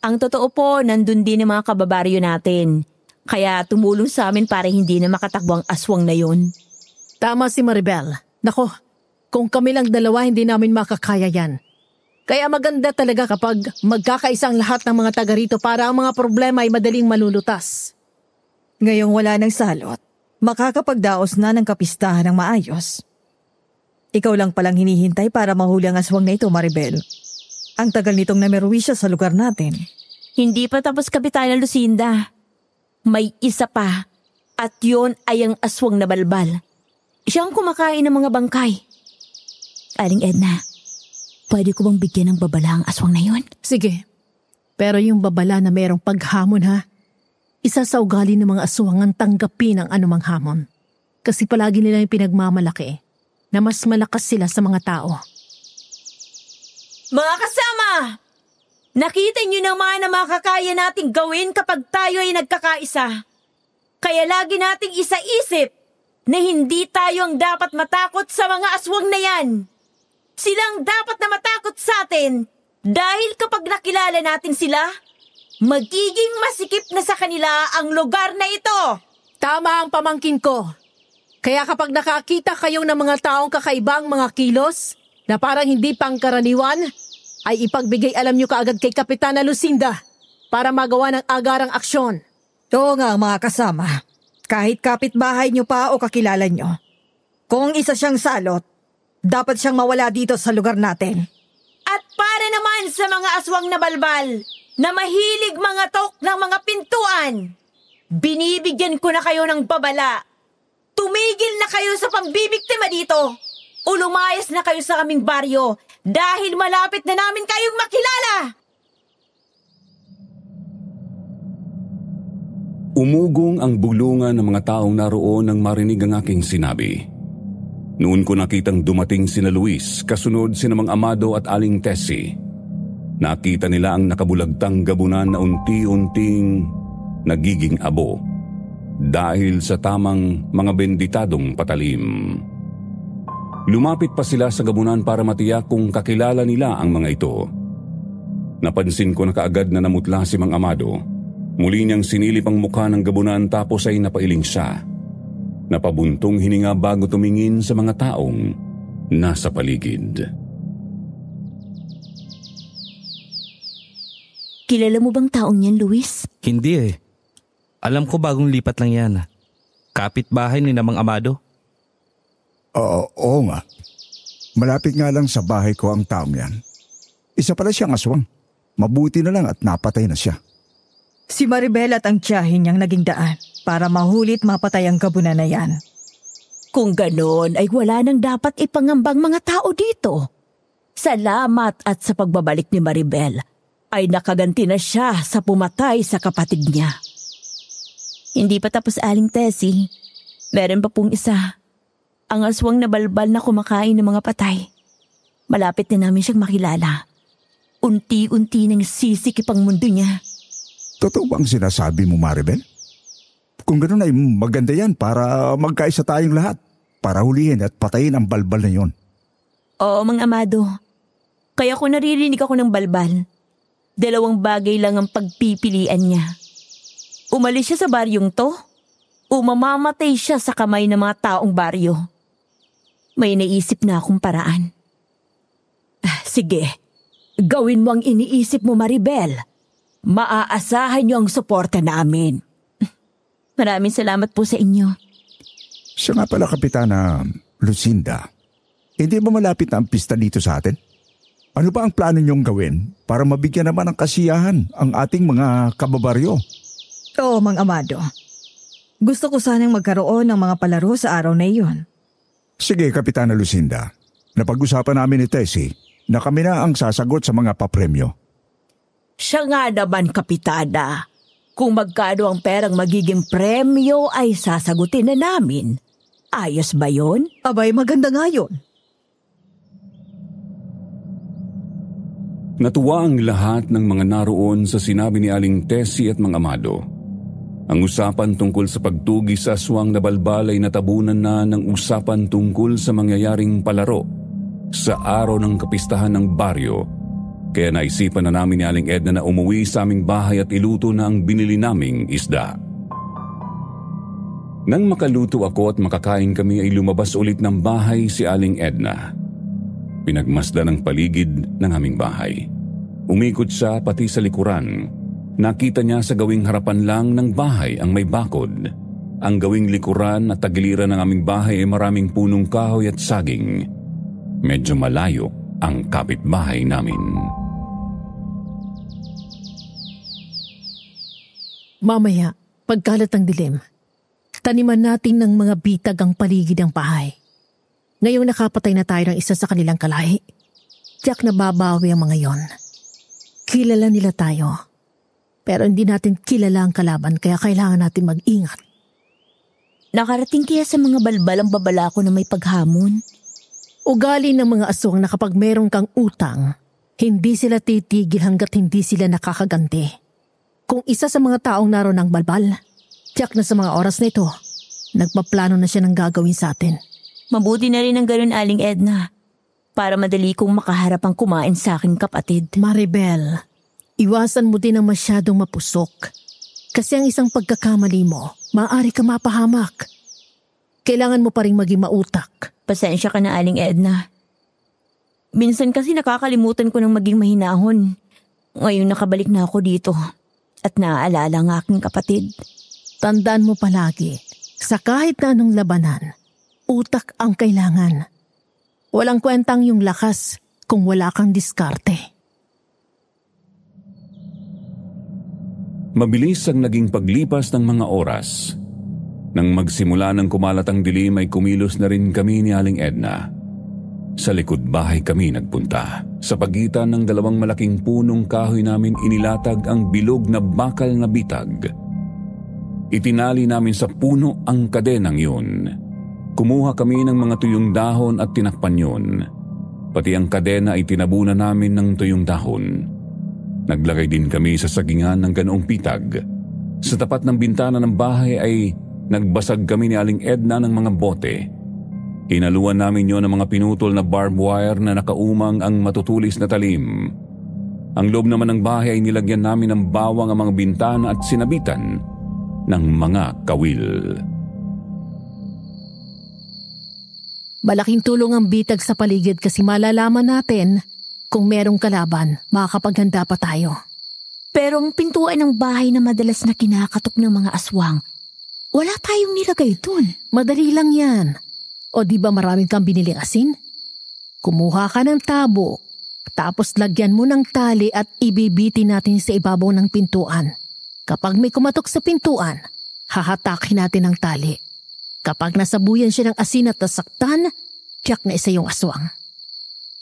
Ang totoo po, nandun din ang mga kababaryo natin. Kaya tumulong sa amin para hindi na makatakbo ang aswang na yun. Tama si Maribel. Nako, kung kami lang dalawa hindi namin makakaya yan. Kaya maganda talaga kapag magkakaisang lahat ng mga taga rito para ang mga problema ay madaling malulutas. Ngayong wala ng salot, makakapagdaos na ng kapistahan ng maayos. Ikaw lang palang hinihintay para mahuli ang aswang na ito, Maribel. Ang tagal nitong namerwisya sa lugar natin. Hindi pa tapos, Kapitana Lucinda. May isa pa. At yon ay ang aswang na balbal. Siyang kumakain ng mga bangkay. Aling Edna, Pwede ko bang bigyan ng babala ang aswang na yun? Sige. Pero yung babala na mayroong paghamon ha, isa sa ugali ng mga aswang ang tanggapin ang anumang hamon. Kasi palagi nila yung pinagmamalaki na mas malakas sila sa mga tao. Mga kasama! Nakita niyo naman na makakaya nating gawin kapag tayo ay nagkakaisa. Kaya lagi nating isaisip na hindi tayo ang dapat matakot sa mga aswang na yan. Silang dapat na matakot sa atin dahil kapag nakilala natin sila, magiging masikip na sa kanila ang lugar na ito. Tama ang pamangkin ko. Kaya kapag nakakita kayo ng mga taong kakaibang mga kilos na parang hindi pangkaraniwan, ay ipagbigay alam nyo kaagad kay Kapitana Lucinda para magawa ng agarang aksyon. Oo nga mga kasama. Kahit kapitbahay nyo pa o kakilala nyo. Kung isa siyang salot, dapat siyang mawala dito sa lugar natin. At para naman sa mga aswang na balbal na mahilig mga tok ng mga pintuan, binibigyan ko na kayo ng babala. Tumigil na kayo sa pambibiktima dito o lumayas na kayo sa aming baryo dahil malapit na namin kayong makilala. Umugong ang bulungan ng mga taong naroon nang marinig ang aking sinabi. Noon ko nakitang dumating sina Luis, kasunod sina Mang Amado at Aling Tessie. Nakita nila ang nakabulagtang gabunan na unti-unting nagiging abo dahil sa tamang mga benditadong patalim. Lumapit pa sila sa gabunan para matiyak kung kakilala nila ang mga ito. Napansin ko na kaagad na namutla si Mang Amado. Muli niyang sinilip ang mukha ng gabunan tapos ay napailing siya. Napabuntong hininga bago tumingin sa mga taong nasa paligid. Kilala mo bang taong yan, Luis? Hindi eh. Alam ko bagong lipat lang yan. Kapitbahay ni Mang Amado. Oo nga. Malapit nga lang sa bahay ko ang taong yan. Isa pala siyang aswang. Mabuti na lang at napatay na siya. Si Maribel at ang tiyahin niyang naging daan para mahulit mapatay ang gabunan na yan. Kung ganon ay wala nang dapat ipangambang mga tao dito. Salamat at sa pagbabalik ni Maribel ay nakaganti na siya sa pumatay sa kapatid niya. Hindi pa tapos, Aling Tessie. Meron pa pong isa. Ang aswang na balbal na kumakain ng mga patay. Malapit na namin siyang makilala. Unti-unti nang sisikip ang mundo niya. Totoo bang sinasabi mo, Maribel? Kung gano'n ay maganda yan para magkaisa tayong lahat. Para hulihin at patayin ang balbal na yon. Oo, Mang Amado. Kaya kung naririnig ako ng balbal, 2 bagay lang ang pagpipilian niya. Umalis siya sa baryong to o mamamatay siya sa kamay ng mga taong baryo. May naisip na akong paraan. Sige, gawin mo ang iniisip mo, Maribel. Maaasahan niyo ang suporta namin. Maraming salamat po sa inyo. Siya nga pala, Kapitana Lucinda. Hindi ba malapit na ang pista dito sa atin? Ano ba ang plano niyong gawin para mabigyan naman ng kasiyahan ang ating mga kababaryo? Oo, Mang Amado. Gusto ko sanang magkaroon ng mga palaro sa araw na iyon. Sige, Kapitana Lucinda. Napag-usapan namin ni Tessie na kami na ang sasagot sa mga papremyo. Siya nga naman, Kapitana. Kung magkano ang perang magiging premyo ay sasagutin na namin. Ayos ba yon? Abay, maganda nga yun. Natuwa ang lahat ng mga naroon sa sinabi ni Aling Tessie at Mang Amado. Ang usapan tungkol sa pagtugi sa aswang na balbal ay natabunan na ng usapan tungkol sa mangyayaring palaro sa araw ng kapistahan ng baryo. Kaya naisipan na namin ni Aling Edna na umuwi sa aming bahay at iluto na ang binili naming isda. Nang makaluto ako at makakain kami ay lumabas ulit ng bahay si Aling Edna. Pinagmasdan ang paligid ng aming bahay. Umikot siya pati sa likuran. Nakita niya sa gawing harapan lang ng bahay ang may bakod. Ang gawing likuran at tagiliran ng aming bahay ay maraming punong kahoy at saging. Medyo malayo ang kapitbahay namin. Mamaya, pagkalat ng dilim, taniman natin ng mga bitag ang paligid ng bahay. Ngayong nakapatay na tayo ng isa sa kanilang kalahi, Tiyak na babawi ang mga yon. Kilala nila tayo. Pero hindi natin kilala ang kalaban kaya kailangan natin mag-ingat. Nakarating kaya sa mga balbal ang babala ko na may paghamon? Ugali ng mga aswang na kapag meron kang utang, hindi sila titigil hanggat hindi sila nakakaganti. Kung isa sa mga taong naroon ang balbal, tiyak na sa mga oras na ito, nagpaplano na siya ng gagawin sa atin. Mabuti na rin ang ganun, Aling Edna, para madali kong makaharap ang kumain sa aking kapatid. Maribel, iwasan mo din ang masyadong mapusok. Kasi ang isang pagkakamali mo, maaari ka mapahamak. Kailangan mo pa rin maging mautak. Pasensya ka na, Aling Edna. Minsan kasi nakakalimutan ko ng maging mahinahon. Ngayon nakabalik na ako dito at naaalala ang aking kapatid. Tandaan mo palagi, sa kahit na anong labanan, utak ang kailangan. Walang kwentang yung lakas kung wala kang diskarte. Mabilis ang naging paglipas ng mga oras. Nang magsimula ng kumalat ang dilim ay kumilos na rin kami ni Aling Edna. Sa likod bahay kami nagpunta. Sa pagitan ng dalawang malaking punong kahoy namin inilatag ang bilog na bakal na bitag. Itinali namin sa puno ang kadenang yun. Kumuha kami ng mga tuyong dahon at tinakpan yun. Pati ang kadena ay tinabunan namin ng tuyong dahon. Naglagay din kami sa sagingan ng ganoong pitag. Sa tapat ng bintana ng bahay ay nagbasag kami ni Aling Edna ng mga bote. Hinaluan namin yon ng mga pinutol na barbed wire na nakaumang ang matutulis na talim. Ang loob naman ng bahay ay nilagyan namin ng bawang ang mga bintana at sinabitan ng mga kawil. Malaking tulong ang bitag sa paligid kasi malalaman natin kung merong kalaban, makakapaghanda pa tayo. Pero ang pintuan ng bahay na madalas na kinakatok ng mga aswang, wala tayong nilagay dun. Madali lang yan. O di ba maraming kang biniling asin? Kumuha ka ng tabo, tapos lagyan mo ng tali at ibibitin natin sa ibabaw ng pintuan. Kapag may kumatok sa pintuan, hahatakin natin ang tali. Kapag nasabuyan siya ng asin at nasaktan, tiyak na isa yung aswang.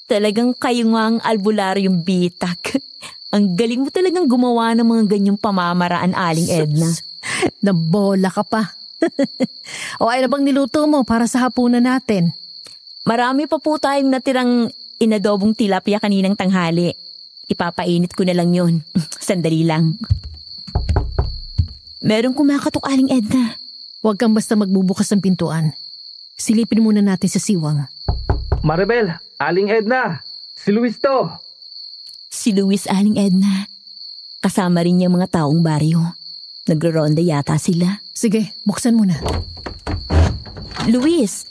Talagang kayo nga ang albularyong bitak. Ang galing mo talagang gumawa ng mga ganyang pamamaraan, Aling Edna. Nabola ka pa. O ay na bang niluto mo para sa hapunan natin? Marami pa po tayong natirang inadobong tilapia kaninang tanghali. Ipapainit ko na lang yun. Sandali lang. Merong kumakatok, Aling Edna. Huwag kang basta magbubukas ng pintuan. Silipin muna natin sa siwang. Maribel, Aling Edna, si Luis to. Si Luis, Aling Edna. Kasama rin yung mga taong baryo. Nagro-ronda yata sila. Sige, buksan mo na. Luis,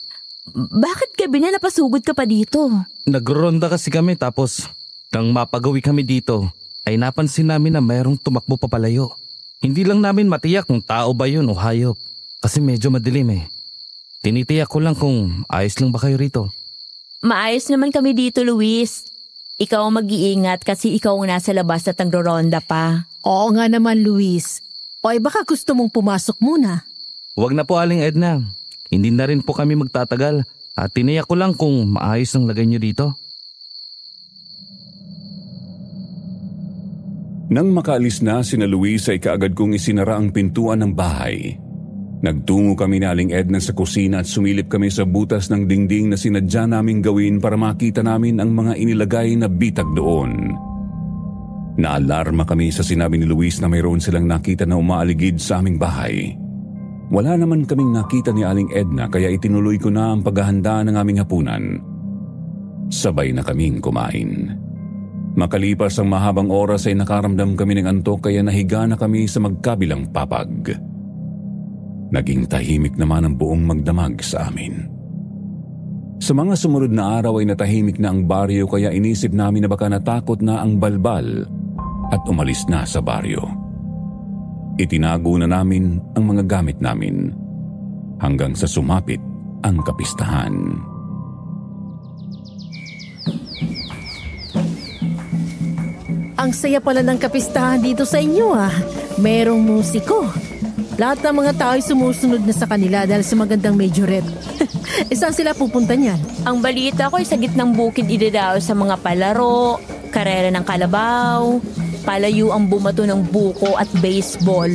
bakit gabi na napasugod ka pa dito? Nagro-ronda kasi kami tapos nang mapagawi kami dito ay napansin namin na mayroong tumakbo papalayo. Hindi lang namin matiyak kung tao ba yun o hayop kasi medyo madilim eh. Tinitiyak ko lang kung ayos lang ba kayo rito. Maayos naman kami dito, Luis. Ikaw ang mag-iingat kasi ikaw ang nasa labas at nagro-ronda pa. Oo nga naman, Luis. O ay baka gusto mong pumasok muna. Huwag na po, Aling Edna. Hindi na rin po kami magtatagal at tiniyak ko lang kung maayos ang lagay niyo dito. Nang makaalis na sina Luis ay kaagad kong isinara ang pintuan ng bahay. Nagtungo kami ni Aling Edna sa kusina at sumilip kami sa butas ng dingding na sinadya naming gawin para makita namin ang mga inilagay na bitag doon. Naalarma kami sa sinabi ni Luis na mayroon silang nakita na umaaligid sa aming bahay. Wala naman kaming nakita ni Aling Edna kaya itinuloy ko na ang paghahanda ng aming hapunan. Sabay na kaming kumain. Makalipas ang mahabang oras ay nakaramdam kami ng antok kaya nahiga na kami sa magkabilang papag. Naging tahimik naman ang buong magdamag sa amin. Sa mga sumunod na araw ay natahimik na ang baryo kaya inisip namin na baka natakot na ang balbal at umalis na sa baryo. Itinago na namin ang mga gamit namin hanggang sa sumapit ang kapistahan. Ang saya pala ng kapistahan dito sa inyo ah. Merong musiko. Lahat ng mga tao ay sumusunod na sa kanila dahil sa magandang majorette. Saan sila pupunta niyan? Ang balita ko ay sa gitnang bukid idadao sa mga palaro, karera ng kalabaw, palayo ang bumato ng buko at baseball.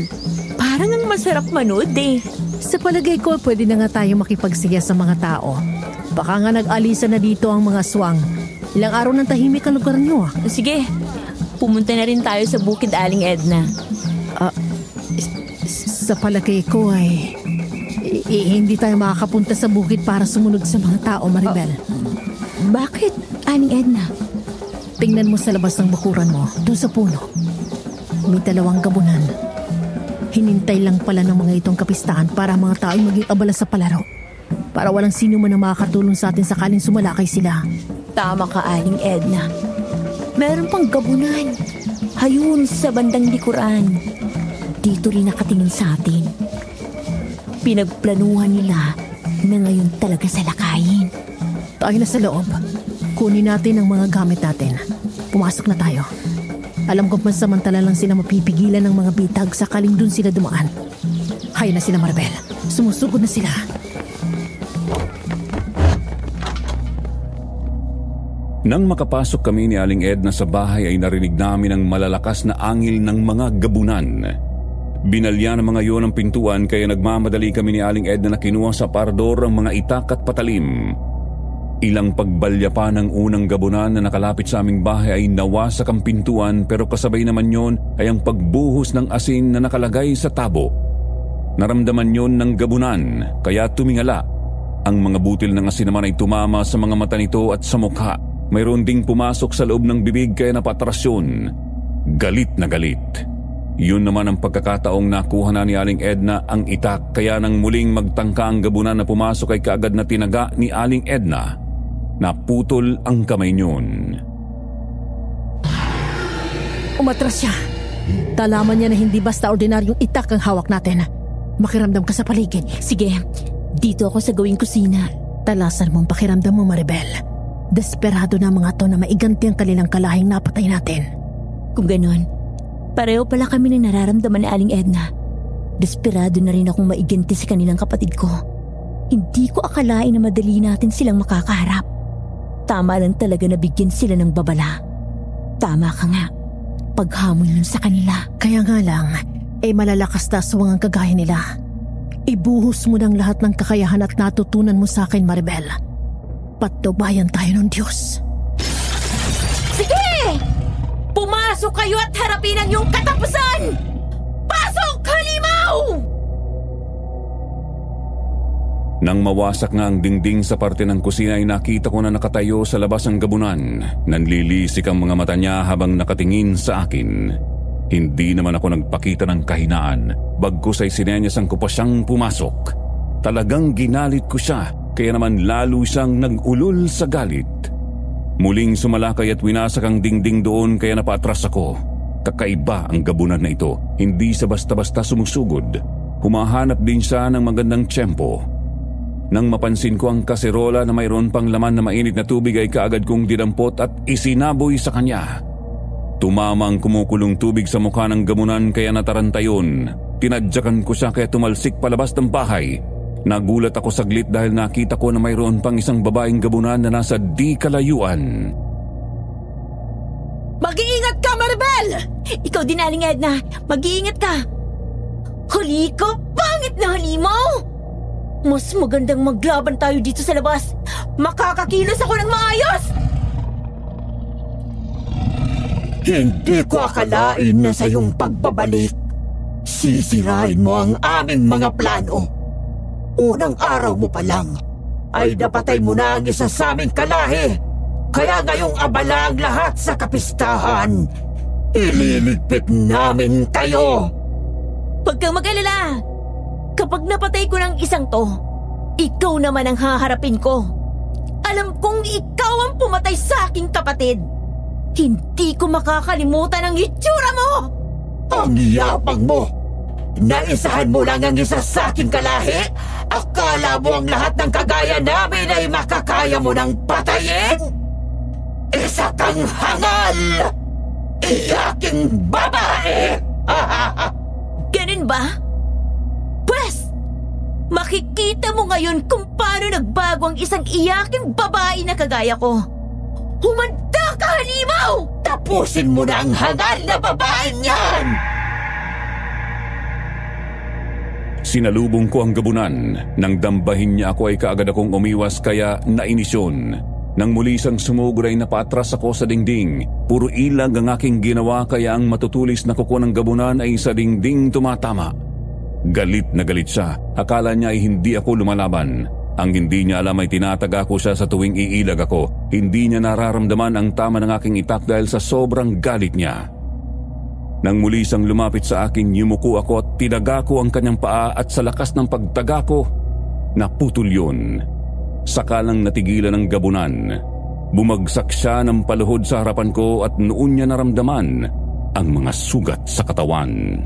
Parang ang masarap manood eh. Sa palagay ko, pwede na nga tayo makipagsiya sa mga tao. Baka nga nag-alisa na dito ang mga aswang. Ilang araw ng tahimik ang lugar niyo. Sige, pumunta na rin tayo sa bukid, Aling Edna. Sa palagay ko ay hindi tayo makakapunta sa bukid para sumunod sa mga tao, Maribel. Bakit, Aling Edna? Tingnan mo sa labas ng bakuran mo, doon sa puno. May 2 gabunan. Hinintay lang pala ng mga itong kapistahan para mga tao ay maging abala sa palaro. Para walang sino man ang makakatulong sa atin sakaling sumalakay sila. Tama ka, Aling Edna. Meron pang gabunan. Hayun sa bandang likuran. Dito rin nakatingin sa atin. Pinagplanuhan nila na ngayon talaga salakayin. Tayo na sa loob. Kunin natin ang mga gamit natin. Pumasok na tayo. Alam ko pansamantala lang sila mapipigilan ng mga bitag sakaling dun sila dumaan. Hayun na sila, Maribel. Sumusugod na sila. Nang makapasok kami ni Aling Edna sa bahay ay narinig namin ang malalakas na angil ng mga gabunan. Binalya ng mga iyon ang pintuan kaya nagmamadali kami ni Aling Edna na kinuha sa parador ang mga itak at patalim. Ilang pagbalya pa ng unang gabunan na nakalapit sa aming bahay ay nawasak ang pintuan pero kasabay naman yon ay ang pagbuhos ng asin na nakalagay sa tabo. Naramdaman yon ng gabunan kaya tumingala. Ang mga butil ng asin naman ay tumama sa mga mata nito at sa mukha. Mayroon ding pumasok sa loob ng bibig kaya napatras yun. Galit na galit. Yun naman ang pagkakataong nakuha na ni Aling Edna ang itak kaya nang muling magtangka ang gabunan na pumasok ay kaagad na tinaga ni Aling Edna. Naputol ang kamay niyon. Umatras siya. Talaman niya na hindi basta ordinaryong itak ang hawak natin. Makiramdam ka sa paligid. Sige, dito ako sa gawing kusina. Talasan mo ang pakiramdam mo, Maribel. Desperado na mga to na maiganti ang kanilang kalahing napatay natin. Kung ganon, pareho pala kami na nararamdaman ni Aling Edna. Desperado na rin akong maiganti sa kanilang kapatid ko. Hindi ko akalain na madali natin silang makakaharap. Tama lang talaga na bigyan sila ng babala. Tama ka nga. Paghamon yun sa kanila. Kaya nga lang, malalakas na aswang ang kagaya nila. Ibuhos mo ng lahat ng kakayahan at natutunan mo sa akin, Maribel. Patnubayan tayo ng Diyos. Sige! Pumasok kayo at harapin ang iyong katapusan! Pasok, halimaw! Nang mawasak nga ang dingding sa parte ng kusina ay nakita ko na nakatayo sa labas ang gabunan. Nanlilisik ang mga mata niya habang nakatingin sa akin. Hindi naman ako nagpakita ng kahinaan. Bagkus ay sinenyas ko pa siyang pumasok. Talagang ginalit ko siya, kaya naman lalo siyang nag-ulol sa galit. Muling sumalakay at winasak ang dingding doon kaya napaatras ako. Kakaiba ang gabunan na ito. Hindi sa basta-basta sumusugod. Humahanap din siya ng magandang tiyempo. Nang mapansin ko ang kaserola na mayroon pang laman na mainit na tubig ay kaagad kong dinampot at isinaboy sa kanya. Tumama ang kumukulong tubig sa mukha ng gamunan kaya nataranta yun. Tinadyakan ko siya kaya tumalsik palabas ng bahay. Nagulat ako saglit dahil nakita ko na mayroon pang isang babaeng gabunan na nasa di kalayuan. Mag-iingat ka, Maribel! Ikaw din, Aling Edna. Mag-iingat ka. Huli ko, pangit na halimaw! Mas magandang maglaban tayo dito sa labas. Makakakilos ako ng maayos! Hindi ko akalain na sa iyong pagbabalik, sisirain mo ang aming mga plano. Unang araw mo pa lang, ay napatay mo na ang isa sa aming kalahi. Kaya ngayong abala ang lahat sa kapistahan. Ililigpit namin kayo. Huwag kang mag-alala. Kapag napatay ko ng isang to, ikaw naman ang haharapin ko. Alam kong ikaw ang pumatay sa aking kapatid. Hindi ko makakalimutan ang itsura mo! Ang yapang mo! Naisahan mo lang ang isa sa aking kalahi? Akala mo ang lahat ng kagaya namin ay makakaya mo ng patayin? Isa kang hangal! Iyaking babae! Ganun ba? Makikita mo ngayon kung paano nagbago ang isang iyaking babae na kagaya ko. Humanda ka, halimaw! Tapusin mo na ang hangal na babaeng yan! Sinalubong ko ang gabunan. Nang dambahin niya ako ay kaagad akong umiwas kaya nainisyon. Nang muli siyang sumugod ay napaatras ako sa dingding. Puro ilag ang aking ginawa kaya ang matutulis na kuko ng gabunan ay sa dingding tumatama. Galit na galit siya. Akala niya ay hindi ako lumalaban. Ang hindi niya alam ay tinataga ko siya sa tuwing iilag ako. Hindi niya nararamdaman ang tama ng aking itak dahil sa sobrang galit niya. Nang muli siyang lumapit sa akin, yumuko ako at tinaga ko ang kanyang paa at sa lakas ng pagtaga ko, naputol yun. Saka lang natigilan ng gabunan. Bumagsak siya ng paluhod sa harapan ko at noon niya naramdaman ang mga sugat sa katawan.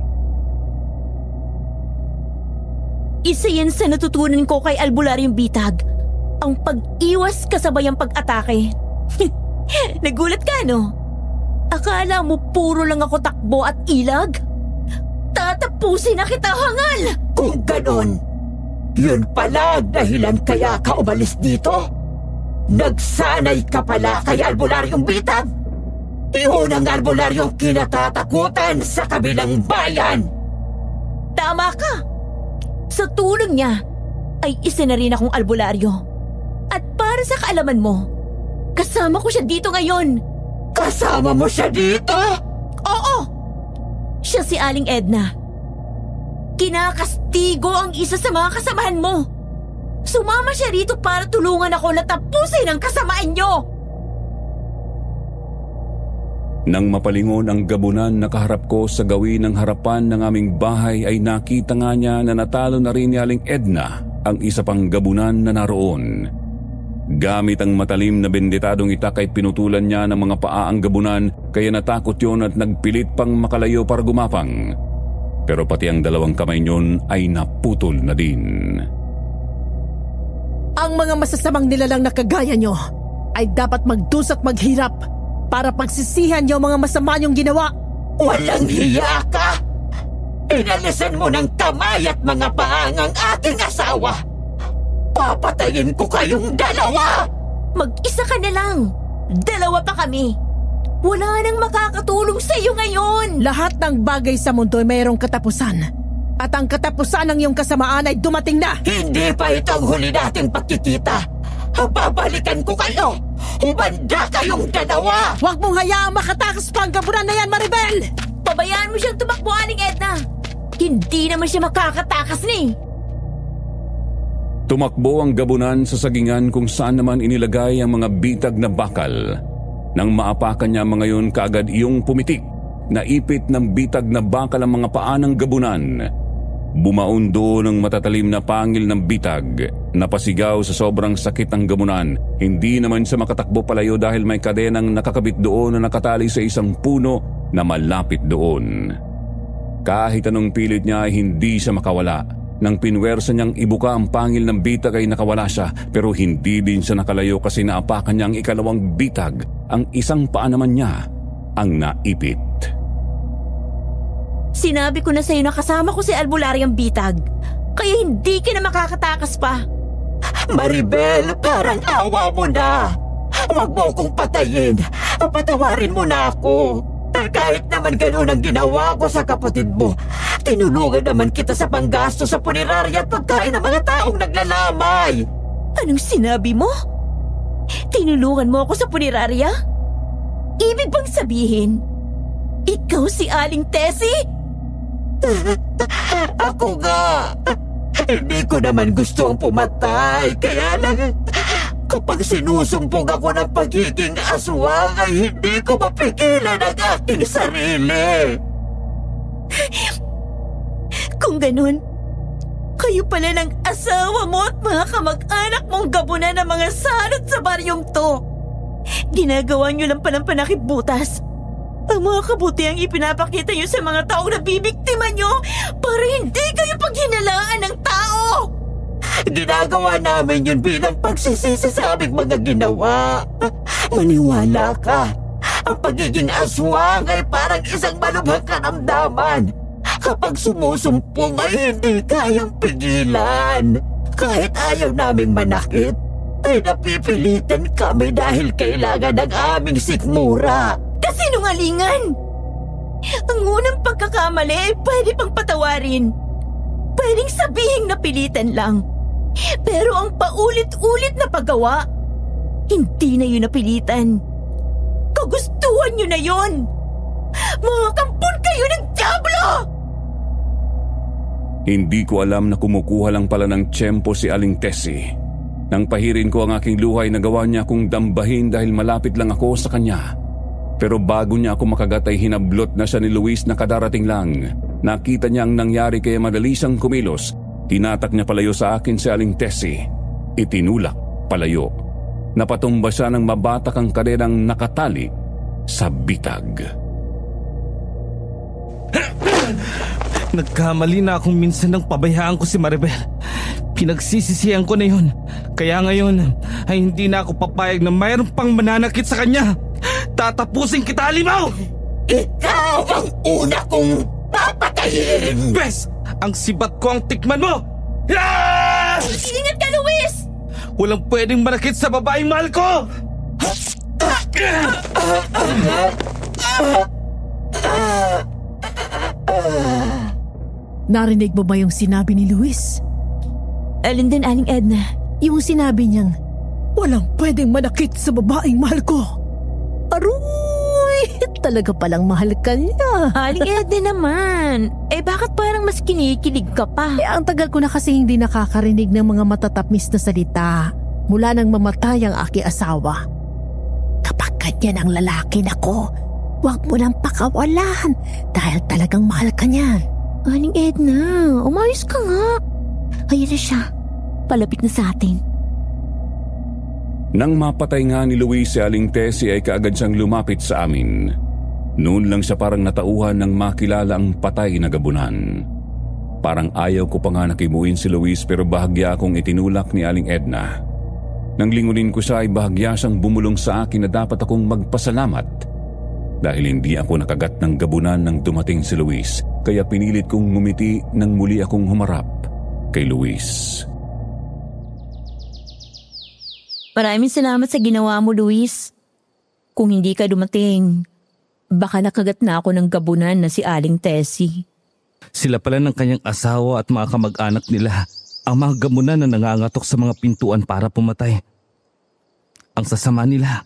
Isa yan sa natutunan ko kay Albularyong Bitag. Ang pag-iwas kasabay ang pag-atake. Nagulat ka, no? Akala mo puro lang ako takbo at ilag? Tatapusin na kita, hangal! Kung ganon, yun pala dahilan kaya ka umalis dito? Nagsanay ka pala kay Albularyong Bitag? Iyon ang Albularyong kinatatakutan sa kabilang bayan! Tama ka! Sa tulong niya, ay isa na rin akong albularyo. At para sa kaalaman mo, kasama ko siya dito ngayon. Kasama mo siya dito? Oo! Siya si Aling Edna. Kinakastigo ang isa sa mga kasamahan mo. Sumama siya rito para tulungan ako na tapusin ang kasamaan niyo. Nang mapalingon ang gabunan na kaharap ko sa gawin ng harapan ng aming bahay ay nakita nga niya na natalo na rin ni Aling Edna ang isa pang gabunan na naroon. Gamit ang matalim na bendetadong itak ay pinutulan niya ng mga paa ang gabunan kaya natakot yon at nagpilit pang makalayo para gumapang. Pero pati ang dalawang kamay niyon ay naputol na din. Ang mga masasamang nilalang na kagaya nyo ay dapat magdusa't maghirap para pagsisihan niyo mga masama niyong ginawa. Walang hiya ka! Inalisan mo ng kamay at mga paang ang aking asawa! Papatayin ko kayong dalawa! Mag-isa ka na lang. Dalawa pa kami. Wala nang makakatulong sa iyo ngayon. Lahat ng bagay sa mundo ay mayroong katapusan. At ang katapusan ng iyong kasamaan ay dumating na. Hindi pa ito ang huli nating pagkikita. Babalikan ko kayo. Umanda kayong dalawa. Huwag mong hayaang makatakas pa ang gabunan na yan, Maribel! Pabayaan mo siyang tumakbo, Aling Edna. Hindi naman siya makakatakas ni. Tumakbo ang gabunan sa sagingan kung saan naman inilagay ang mga bitag na bakal. Nang maapakan niya mga yun kaagad iyong pumitik, naipit ng bitag na bakal ang mga paa ng gabunan. Bumaon doon ang matatalim na pangil ng bitag. Napasigaw sa sobrang sakit ng gamunan. Hindi naman siya makatakbo palayo dahil may kadenang nakakabit doon na nakatali sa isang puno na malapit doon. Kahit anong pilit niya ay hindi siya makawala. Nang pinwersa niyang ibuka ang pangil ng bitag ay nakawala siya pero hindi din siya nakalayo kasi naapakan niya ang ikalawang bitag. Ang isang paa naman niya ang naipit. Sinabi ko na sa'yo na kasama ko si Albularyong Bitag. Kaya hindi ka na makakatakas pa. Maribel, parang awa mo na. Huwag mo kong patayin. Patawarin mo na ako. Kahit naman ganun ang ginawa ko sa kapatid mo, tinulungan naman kita sa panggasto sa punerarya at pagkain ng mga taong naglalamay. Anong sinabi mo? Tinulungan mo ako sa punerarya? Ibig bang sabihin, ikaw si Aling Tessie? Ako nga. Hindi ko naman gusto ang pumatay. Kaya lang, kapag sinusumpong ako ng pagiging aswang ay hindi ko mapigilan ang aking sarili. Kung ganun, kayo pala ng asawa mo at mga kamag-anak mong gabunan ng mga salot sa baryong to. Ginagawa niyo lang palang panakibutas. Ang mga kabutiang ipinapakita niyo sa mga taong nabibiktima niyo para hindi kayo paghinalaan ng tao. Ginagawa namin yun bilang pagsisisi sa aming mga ginawa. Maniwala ka. Ang pagiging aswang ay parang isang malubhang karamdaman. Kapag sumusumpong ay hindi kayang pigilan. Kahit ayaw naming manakit, ay napipilitan kami dahil kailangan ng aming sikmura. Kasinungalingan! Ang unang pagkakamali ay pwede pang patawarin. Pwedeng sabihing napilitan lang. Pero ang paulit-ulit na paggawa, hindi na yun napilitan. Kagustuhan nyo na yun! Mga kampon kayo ng dyablo! Hindi ko alam na kumukuha lang pala ng tiyempo si Aling Tessie. Nang pahirin ko ang aking luhay, nagawa niya akong dambahin dahil malapit lang ako sa kanya. Pero bago niya ako makagat ay hinablot na siya ni Luis na kadarating lang. Nakita niya ang nangyari kaya madali siyang kumilos. Tinatak niya palayo sa akin si Aling Tessie. Itinulak palayo. Napatumba siya ng mabatak ang kadenang nakatali sa bitag. Nagkamali na akong minsan nang pabayaan ko si Maribel. Pinagsisisihan ko na yun. Kaya ngayon ay hindi na ako papayag na mayroon pang mananakit sa kanya. Tatapusin kita, Alimaw! Ikaw ang una kong papatayin! Bes! Ang sibat ko ang tikman mo! Ah! Ingat ka, Luis! Walang pwedeng manakit sa babaeng mahal ko! Narinig mo ba yung sinabi ni Luis? Alin din, Aling Edna? Yung sinabi niyang, walang pwedeng manakit sa babaeng mahal ko. Aroy! Talaga palang mahal ka niya. Aling Edna naman. Bakit parang mas kinikilig ka pa? Ang tagal ko na kasi hindi nakakarinig ng mga matatapis na salita mula nang mamatay ang aking asawa. Kapag ganyan ang lalaki nako, huwag mo nang pakawalan dahil talagang mahal ka niya. Aling Edna, umayos ka nga. Ayan na siya. Palapit na sa atin. Nang mapatay nga ni Luis si Aling Tessie ay kaagad siyang lumapit sa amin. Noon lang siya parang natauhan nang makilala ang patay na gabunan. Parang ayaw ko pa nga nakimuin si Luis pero bahagya akong itinulak ni Aling Edna. Nang lingunin ko siya ay bahagya siyang bumulong sa akin na dapat akong magpasalamat dahil hindi ako nakagat ng gabunan nang dumating si Luis, kaya pinilit kong ngumiti nang muli akong humarap kay Luis. Maraming salamat sa ginawa mo, Luis. Kung hindi ka dumating, baka nakagat na ako ng gabunan na si Aling Tessie. Sila pala ng kanyang asawa at mga kamag-anak nila ang mga gamunan na nangangatok sa mga pintuan para pumatay. Ang sasama nila.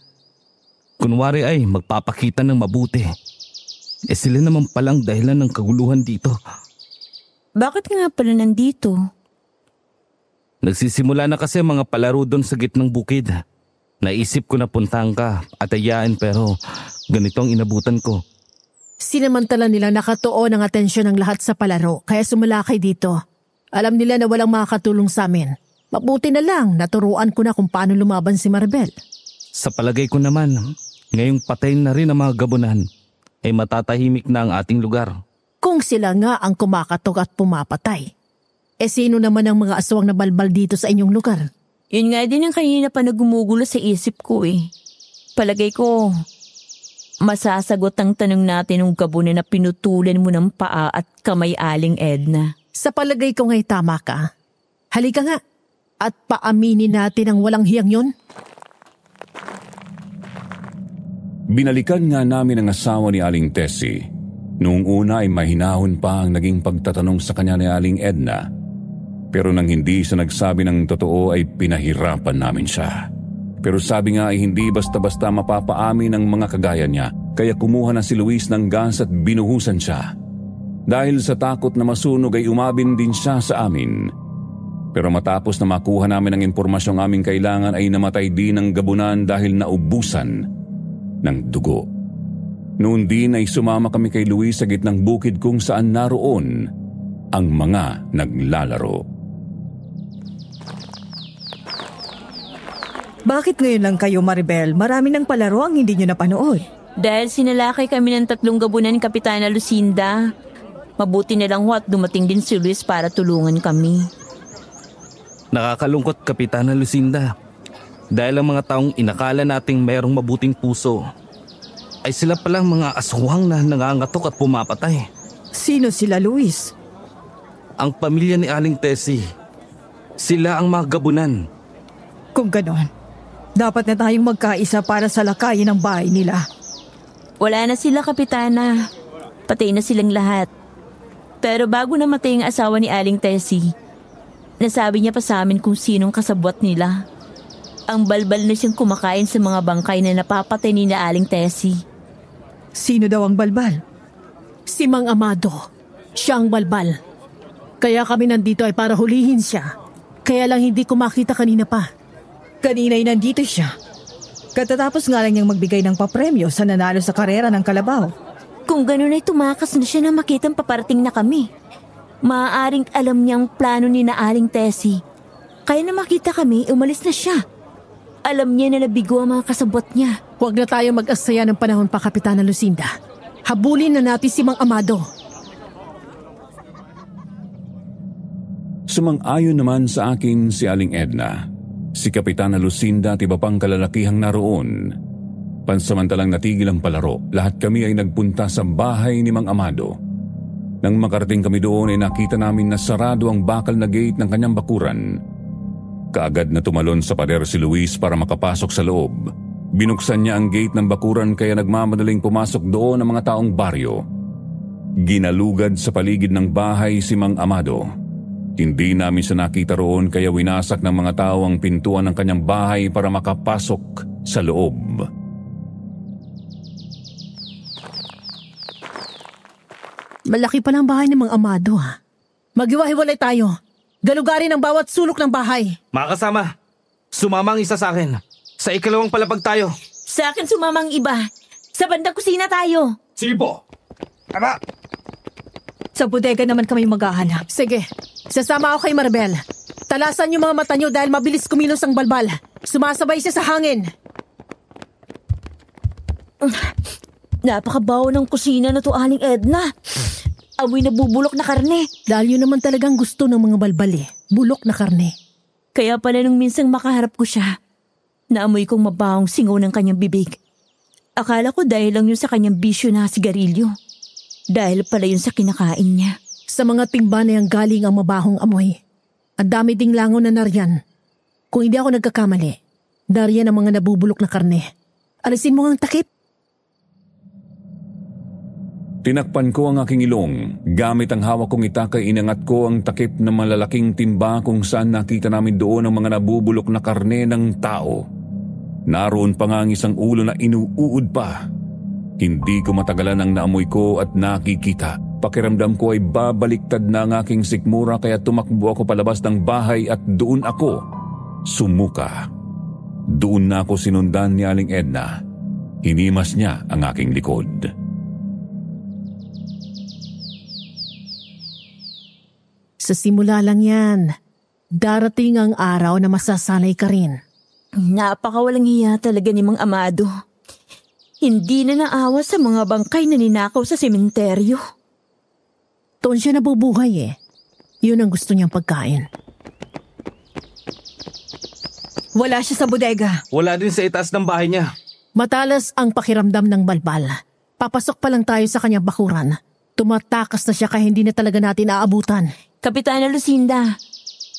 Kunwari ay magpapakita ng mabuti. Sila naman palang dahilan ng kaguluhan dito. Bakit nga pala nandito? Nagsisimula na kasi mga palaro doon sa gitnang bukid. Naisip ko na puntahan ka at ayain pero ganito ang inabutan ko. Sinamantala nila nakatuon ang atensyon ng lahat sa palaro kaya sumalakay dito. Alam nila na walang makakatulong sa amin. Mabuti na lang naturuan ko na kung paano lumaban si Maribel. Sa palagay ko naman, ngayong patay na rin ang mga gabunan, ay matatahimik na ang ating lugar. Kung sila nga ang kumakatok at pumapatay, sino naman ang mga aswang na balbal dito sa inyong lugar? Yun nga din ang kanina pa nagumugulo sa isip ko Palagay ko, masasagot ang tanong natin ng gabunan na pinutulan mo ng paa at kamay, Aling Edna. Sa palagay ko nga'y tama ka. Halika nga at paaminin natin ang walang hiyang yun. Binalikan nga namin ang asawa ni Aling Tessie. Noong una ay mahinahon pa ang naging pagtatanong sa kanya ni Aling Edna. Pero nang hindi siya nagsabi ng totoo ay pinahirapan namin siya. Pero sabi nga ay hindi basta-basta mapapaamin ang mga kagaya niya. Kaya kumuha na si Luis ng gas at binuhusan siya. Dahil sa takot na masunog ay umabin din siya sa amin. Pero matapos na makuha namin ang impormasyong aming kailangan ay namatay din ang gabunan dahil naubusan ng dugo. Noon din ay sumama kami kay Luis sa gitnang bukid kung saan naroon ang mga naglalaro. Bakit ngayon lang kayo, Maribel? Marami ng palaro ang hindi nyo napanood. Dahil sinalakay kami ng 3 gabunan, Kapitana Lucinda. Mabuti na lang at dumating din si Luis para tulungan kami. Nakakalungkot, Kapitana Lucinda. Dahil ang mga taong inakala nating mayroong mabuting puso, ay sila palang mga aswang na nangangatok at pumapatay. Sino sila, Luis? Ang pamilya ni Aling Tessie. Sila ang mga gabunan. Kung ganon, dapat na tayong magkaisa para sa lakayin ng bahay nila. Wala na sila, Kapitana. Patay na silang lahat. Pero bago namatay ang asawa ni Aling Tessie, nasabi niya pa sa amin kung sinong kasabwat nila. Ang balbal na siyang kumakain sa mga bangkay na napapatay ni na Aling Tessie. Sino daw ang balbal? Si Mang Amado. Siya ang balbal. Kaya kami nandito ay para hulihin siya. Kaya lang hindi ko makita kanina pa. Kanina'y nandito siya. Katatapos nga lang niyang magbigay ng papremyo sa nanalo sa karera ng kalabaw. Kung ganun ay tumakas na siya na makitang paparating na kami. Maaaring alam niyang plano ni na Aling Tessie. Kaya na makita kami, umalis na siya. Alam niya na nabigo ang mga kasabot niya. Huwag na tayo mag-asaya ng panahon pa, Kapitana Lucinda. Habulin na natin si Mang Amado. Sumang-ayon naman sa akin si Aling Edna. Si Kapitana Lucinda at iba pang kalalakihang naroon. Pansamantalang natigil ang palaro, lahat kami ay nagpunta sa bahay ni Mang Amado. Nang makarating kami doon ay nakita namin na sarado ang bakal na gate ng kanyang bakuran. Kaagad na tumalon sa pader si Luis para makapasok sa loob. Binuksan niya ang gate ng bakuran kaya nagmamadaling pumasok doon ang mga taong baryo. Ginalugad sa paligid ng bahay si Mang Amado. Hindi namin siya nakita roon kaya winasak ng mga tao ang pintuan ng kanyang bahay para makapasok sa loob. Malaki pa lang bahay ng Mang Amado ha. Maghiwa-hiwalay tayo. Galugarin ang bawat sulok ng bahay. Mga kasama, sumama ang isa sa akin. Sa ikalawang palapag tayo. Sa akin sumamang iba. Sa bandang kusina tayo. Sige po. Tama. Sa bodega naman kami maghahanap. Sige, sasama ako kay Maribel. Talasan yung mga mata niyo dahil mabilis kumilos ang balbal. Sumasabay siya sa hangin. Napakabaho ng kusina na to, Aling Edna. Amoy na bubulok na karne. Dahil yun naman talagang gusto ng mga balbal eh. Bulok na karne. Kaya pala nung minsang makaharap ko siya, naamoy kong mabahong singaw ng kanyang bibig. Akala ko dahil lang yun sa kanyang bisyo na sigarilyo. Dahil pala yun sa kinakain niya. Sa mga timba na yung galing ang mabahong amoy. Ang dami ding langaw na nariyan. Kung hindi ako nagkakamali, nariyan ang mga nabubulok na karne. Alisin mo ang takip. Tinakpan ko ang aking ilong. Gamit ang hawak kong itakay, inangat ko ang takip ng malalaking timba kung saan nakita namin doon ang mga nabubulok na karne ng tao. Naroon pa nga ang isang ulo na inuuod pa. Hindi ko matagalan ang naamoy ko at nakikita. Pakiramdam ko ay babaliktad na ang aking sikmura kaya tumakbo ako palabas ng bahay at doon ako sumuka. Doon na ako sinundan ni Aling Edna. Hinimas niya ang aking likod. Sa simula lang yan. Darating ang araw na masasanay ka rin. Napakawalang hiya talaga ni Mang Amado. Hindi na naawa sa mga bangkay na ninakaw sa sementeryo. Doon siya nabubuhay eh. Yun ang gusto niyang pagkain. Wala siya sa bodega. Wala din sa itaas ng bahay niya. Matalas ang pakiramdam ng balbal. Papasok pa lang tayo sa kanyang bakuran. Tumatakas na siya kaya hindi na talaga natin aabutan. Kapitana Lucinda,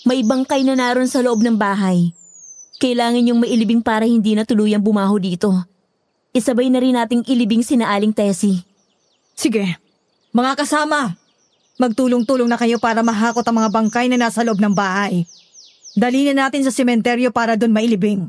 may bangkay na naroon sa loob ng bahay. Kailangan yung mailibing para hindi na tuluyang bumaho dito. Isabay na rin nating ilibing sina Aling Tessie. Sige, mga kasama, magtulong-tulong na kayo para mahakot ang mga bangkay na nasa loob ng bahay. Dali na natin sa sementeryo para doon mailibing.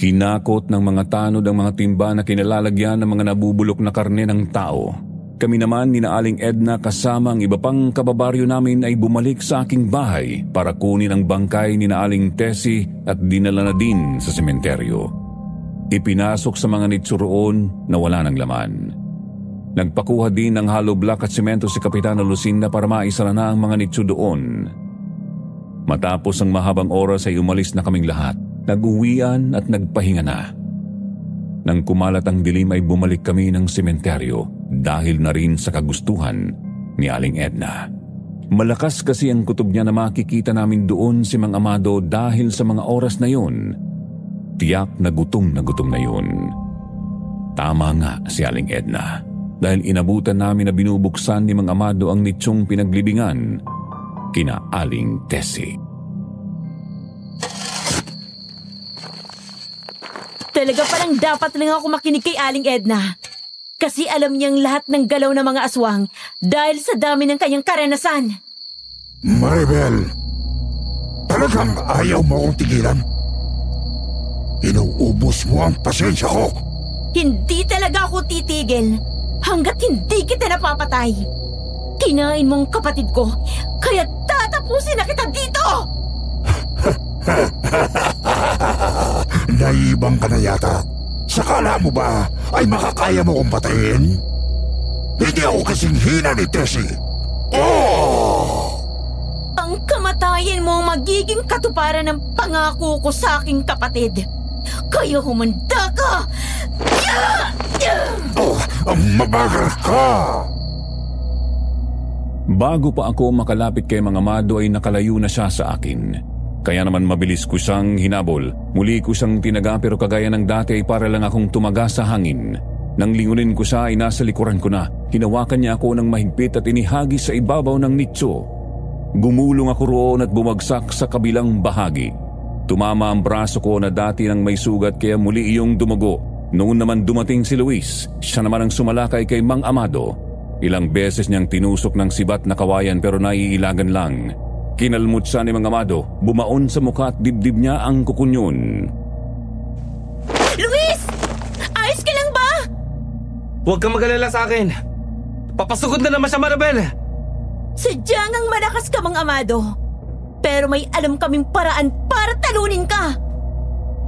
Hinakot ng mga tanod ang mga timba na kinalalagyan ng mga nabubulok na karne ng tao. Kami naman ni na Aling Edna kasama ang iba pang kababaryo namin ay bumalik sa aking bahay para kunin ang bangkay ni na Aling Tessie at dinala na din sa sementeryo. Ipinasok sa mga nitso roon na wala ng laman. Nagpakuha din ng hollow block at semento si Kapitana Lucinda para maisara na ang mga nitso doon. Matapos ang mahabang oras ay umalis na kaming lahat. Nag-uwian at nagpahinga na. Nang kumalat ang dilim ay bumalik kami ng sementeryo dahil na rin sa kagustuhan ni Aling Edna. Malakas kasi ang kutob niya na makikita namin doon si Mang Amado dahil sa mga oras na yun. Tiyak na gutom na yun. Tama nga si Aling Edna. dahil inabutan namin na binubuksan ni Mang Amado ang nitsong pinaglibingan kina Aling Tessie. Talaga palang dapat lang ako makinig kay Aling Edna. Kasi alam niyang lahat ng galaw ng mga aswang dahil sa dami ng kanyang karanasan. Maribel, talagang ayaw mo akong tigilan? Inuubos mo ang pasensya ko. Hindi talaga ako titigil hanggat hindi kita napapatay. Kinain mo ang kapatid ko, kaya tatapusin na kita dito! Naibang ka na yata. Sakala mo ba ay makakaya mo kong patayin? Hindi ako kasing hina ni Tessie. Ang kamatayan mo ang magiging katuparan ng pangako ko sa aking kapatid. Kaya humanda ka! Mabagal ka! Bago pa ako makalapit kay Mang Amado ay nakalayo na siya sa akin. Kaya naman mabilis ko siyang hinabol. Muli ko siyang tinaga pero kagaya ng dati ay para lang akong tumaga sa hangin. Nang lingunin ko siya ay nasa likuran ko na. Hinawakan niya ako ng mahigpit at inihagis sa ibabaw ng nitso. Gumulong ako roon at bumagsak sa kabilang bahagi. Tumama ang braso ko na dati nang may sugat kaya muli iyong dumugo. Noon naman dumating si Luis. Siya naman ang sumalakay kay Mang Amado. Ilang beses niyang tinusok ng sibat na kawayan pero naiilagan lang. Kinalmot siya ni Mang Amado, bumaon sa mukha at dibdib niya ang kukunyon. Luis! Ayos ka lang ba? Huwag kang mag-alala sa akin. Papasugod na naman siya, Maribel. Sadyang ang malakas ka, Mang Amado. Pero may alam kaming paraan para talunin ka.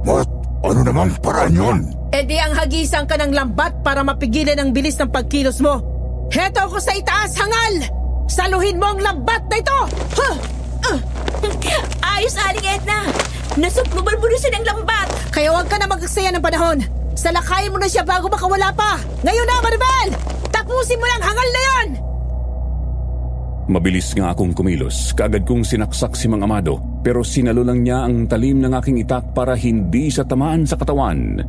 What? Ano namang paraan yun? E di ang hagisan ka ng lambat para mapigilan ang bilis ng pagkilos mo. Heto ako sa itaas, hangal! Saluhin mo ang lambat na ito! Ayos, Aling Edna. Nasuknubal-bulo siya ng lambat. Kaya huwag ka na magagsaya ng panahon. Salakayin mo na siya bago makawala pa. Ngayon na, Maribel! Tapusin mo lang hangal na yon! Mabilis nga akong kumilos. Kaagad kong sinaksak si Mang Amado. Pero sinalo lang niya ang talim ng aking itak para hindi siya tamaan sa katawan.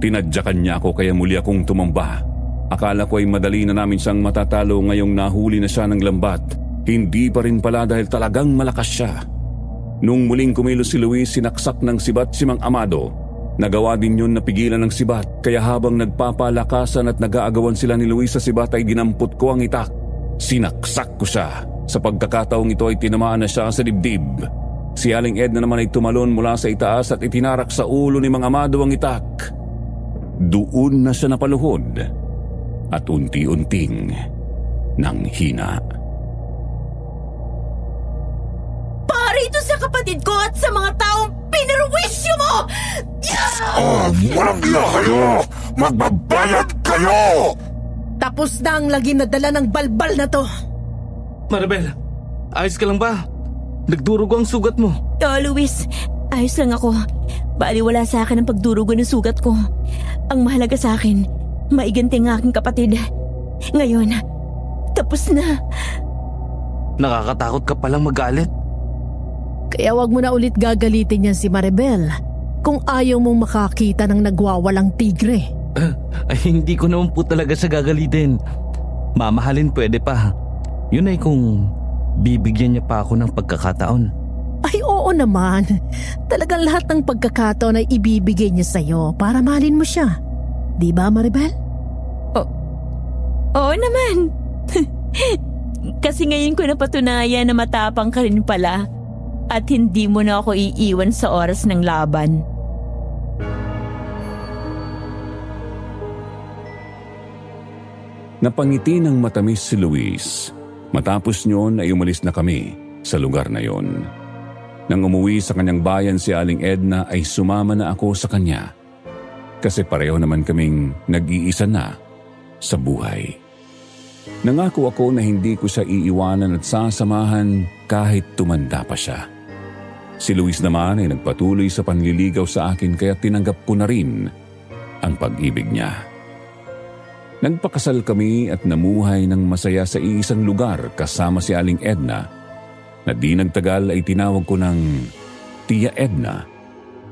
Tinadyakan niya ako kaya muli akong tumamba. Akala ko ay madali na namin siyang matatalo ngayong nahuli na siya ng lambat. Hindi pa rin pala dahil talagang malakas siya. Nung muling kumilos si Luis, sinaksak ng sibat si Mang Amado. Nagawa din yun na pigilan ng sibat. Kaya habang nagpapalakasan at nag-aagawan sila ni Luis sa sibat ay dinampot ko ang itak. Sinaksak ko siya. Sa pagkakataong ito ay tinamaan na siya sa dibdib. Si Aling Edna naman ay tumalon mula sa itaas at itinarak sa ulo ni Mang Amado ang itak. Doon na siya napaluhod at unti-unting nanghina. Para ito sa kapatid ko at sa mga taong pinarwisyo mo! Walang iya kayo! Magbabayad kayo! Tapos na ang lagim na dala ng balbal na to. Maribel, ayos ka lang ba? Nagdurugo ang sugat mo. Luis, ayos lang ako. Baliwala sa akin ang pagdurugo ng sugat ko. Ang mahalaga sa akin, maiganti ang aking kapatid. Ngayon, tapos na. Nakakatakot ka palang magalit. Kaya wag mo na ulit gagalitin yan si Maribel kung ayaw mong makakita ng nagwawalang tigre. Ay, hindi ko naman po talaga siya gagalitin. Mamahalin pwede pa. Yun ay kung bibigyan niya pa ako ng pagkakataon. Ay oo naman. Talagang lahat ng pagkakataon ay ibibigay niya sa'yo para mahalin mo siya. Di ba, Maribel? Oo naman. Kasi ngayon ko napatunayan na matapang ka rin pala at hindi mo na ako iiwan sa oras ng laban. Napangiti ng matamis si Luis. Matapos nyon ay umalis na kami sa lugar na yon. Nang umuwi sa kanyang bayan si Aling Edna ay sumama na ako sa kanya. Kasi pareho naman kaming nag-iisa na sa buhay. Nangako ako na hindi ko siya iiwanan at sasamahan kahit tumanda pa siya. Si Luis naman ay nagpatuloy sa panliligaw sa akin kaya tinanggap ko na rin ang pag-ibig niya. Nagpakasal kami at namuhay ng masaya sa isang lugar kasama si Aling Edna na di nagtagal ay tinawag ko ng Tia Edna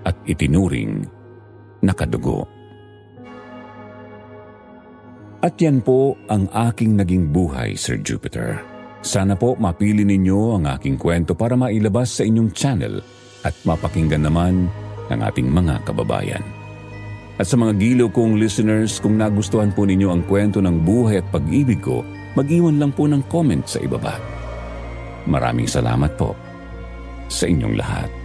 at itinuring na kadugo. At yan po ang aking naging buhay, Sir Jupiter. Sana po mapili ninyo ang aking kwento para mailabas sa inyong channel at mapakinggan naman ng ating mga kababayan. At sa mga giliw kong listeners, kung nagustuhan po ninyo ang kwento ng buhay at pag-ibig ko, mag-iwan lang po ng comment sa ibaba. Maraming salamat po sa inyong lahat.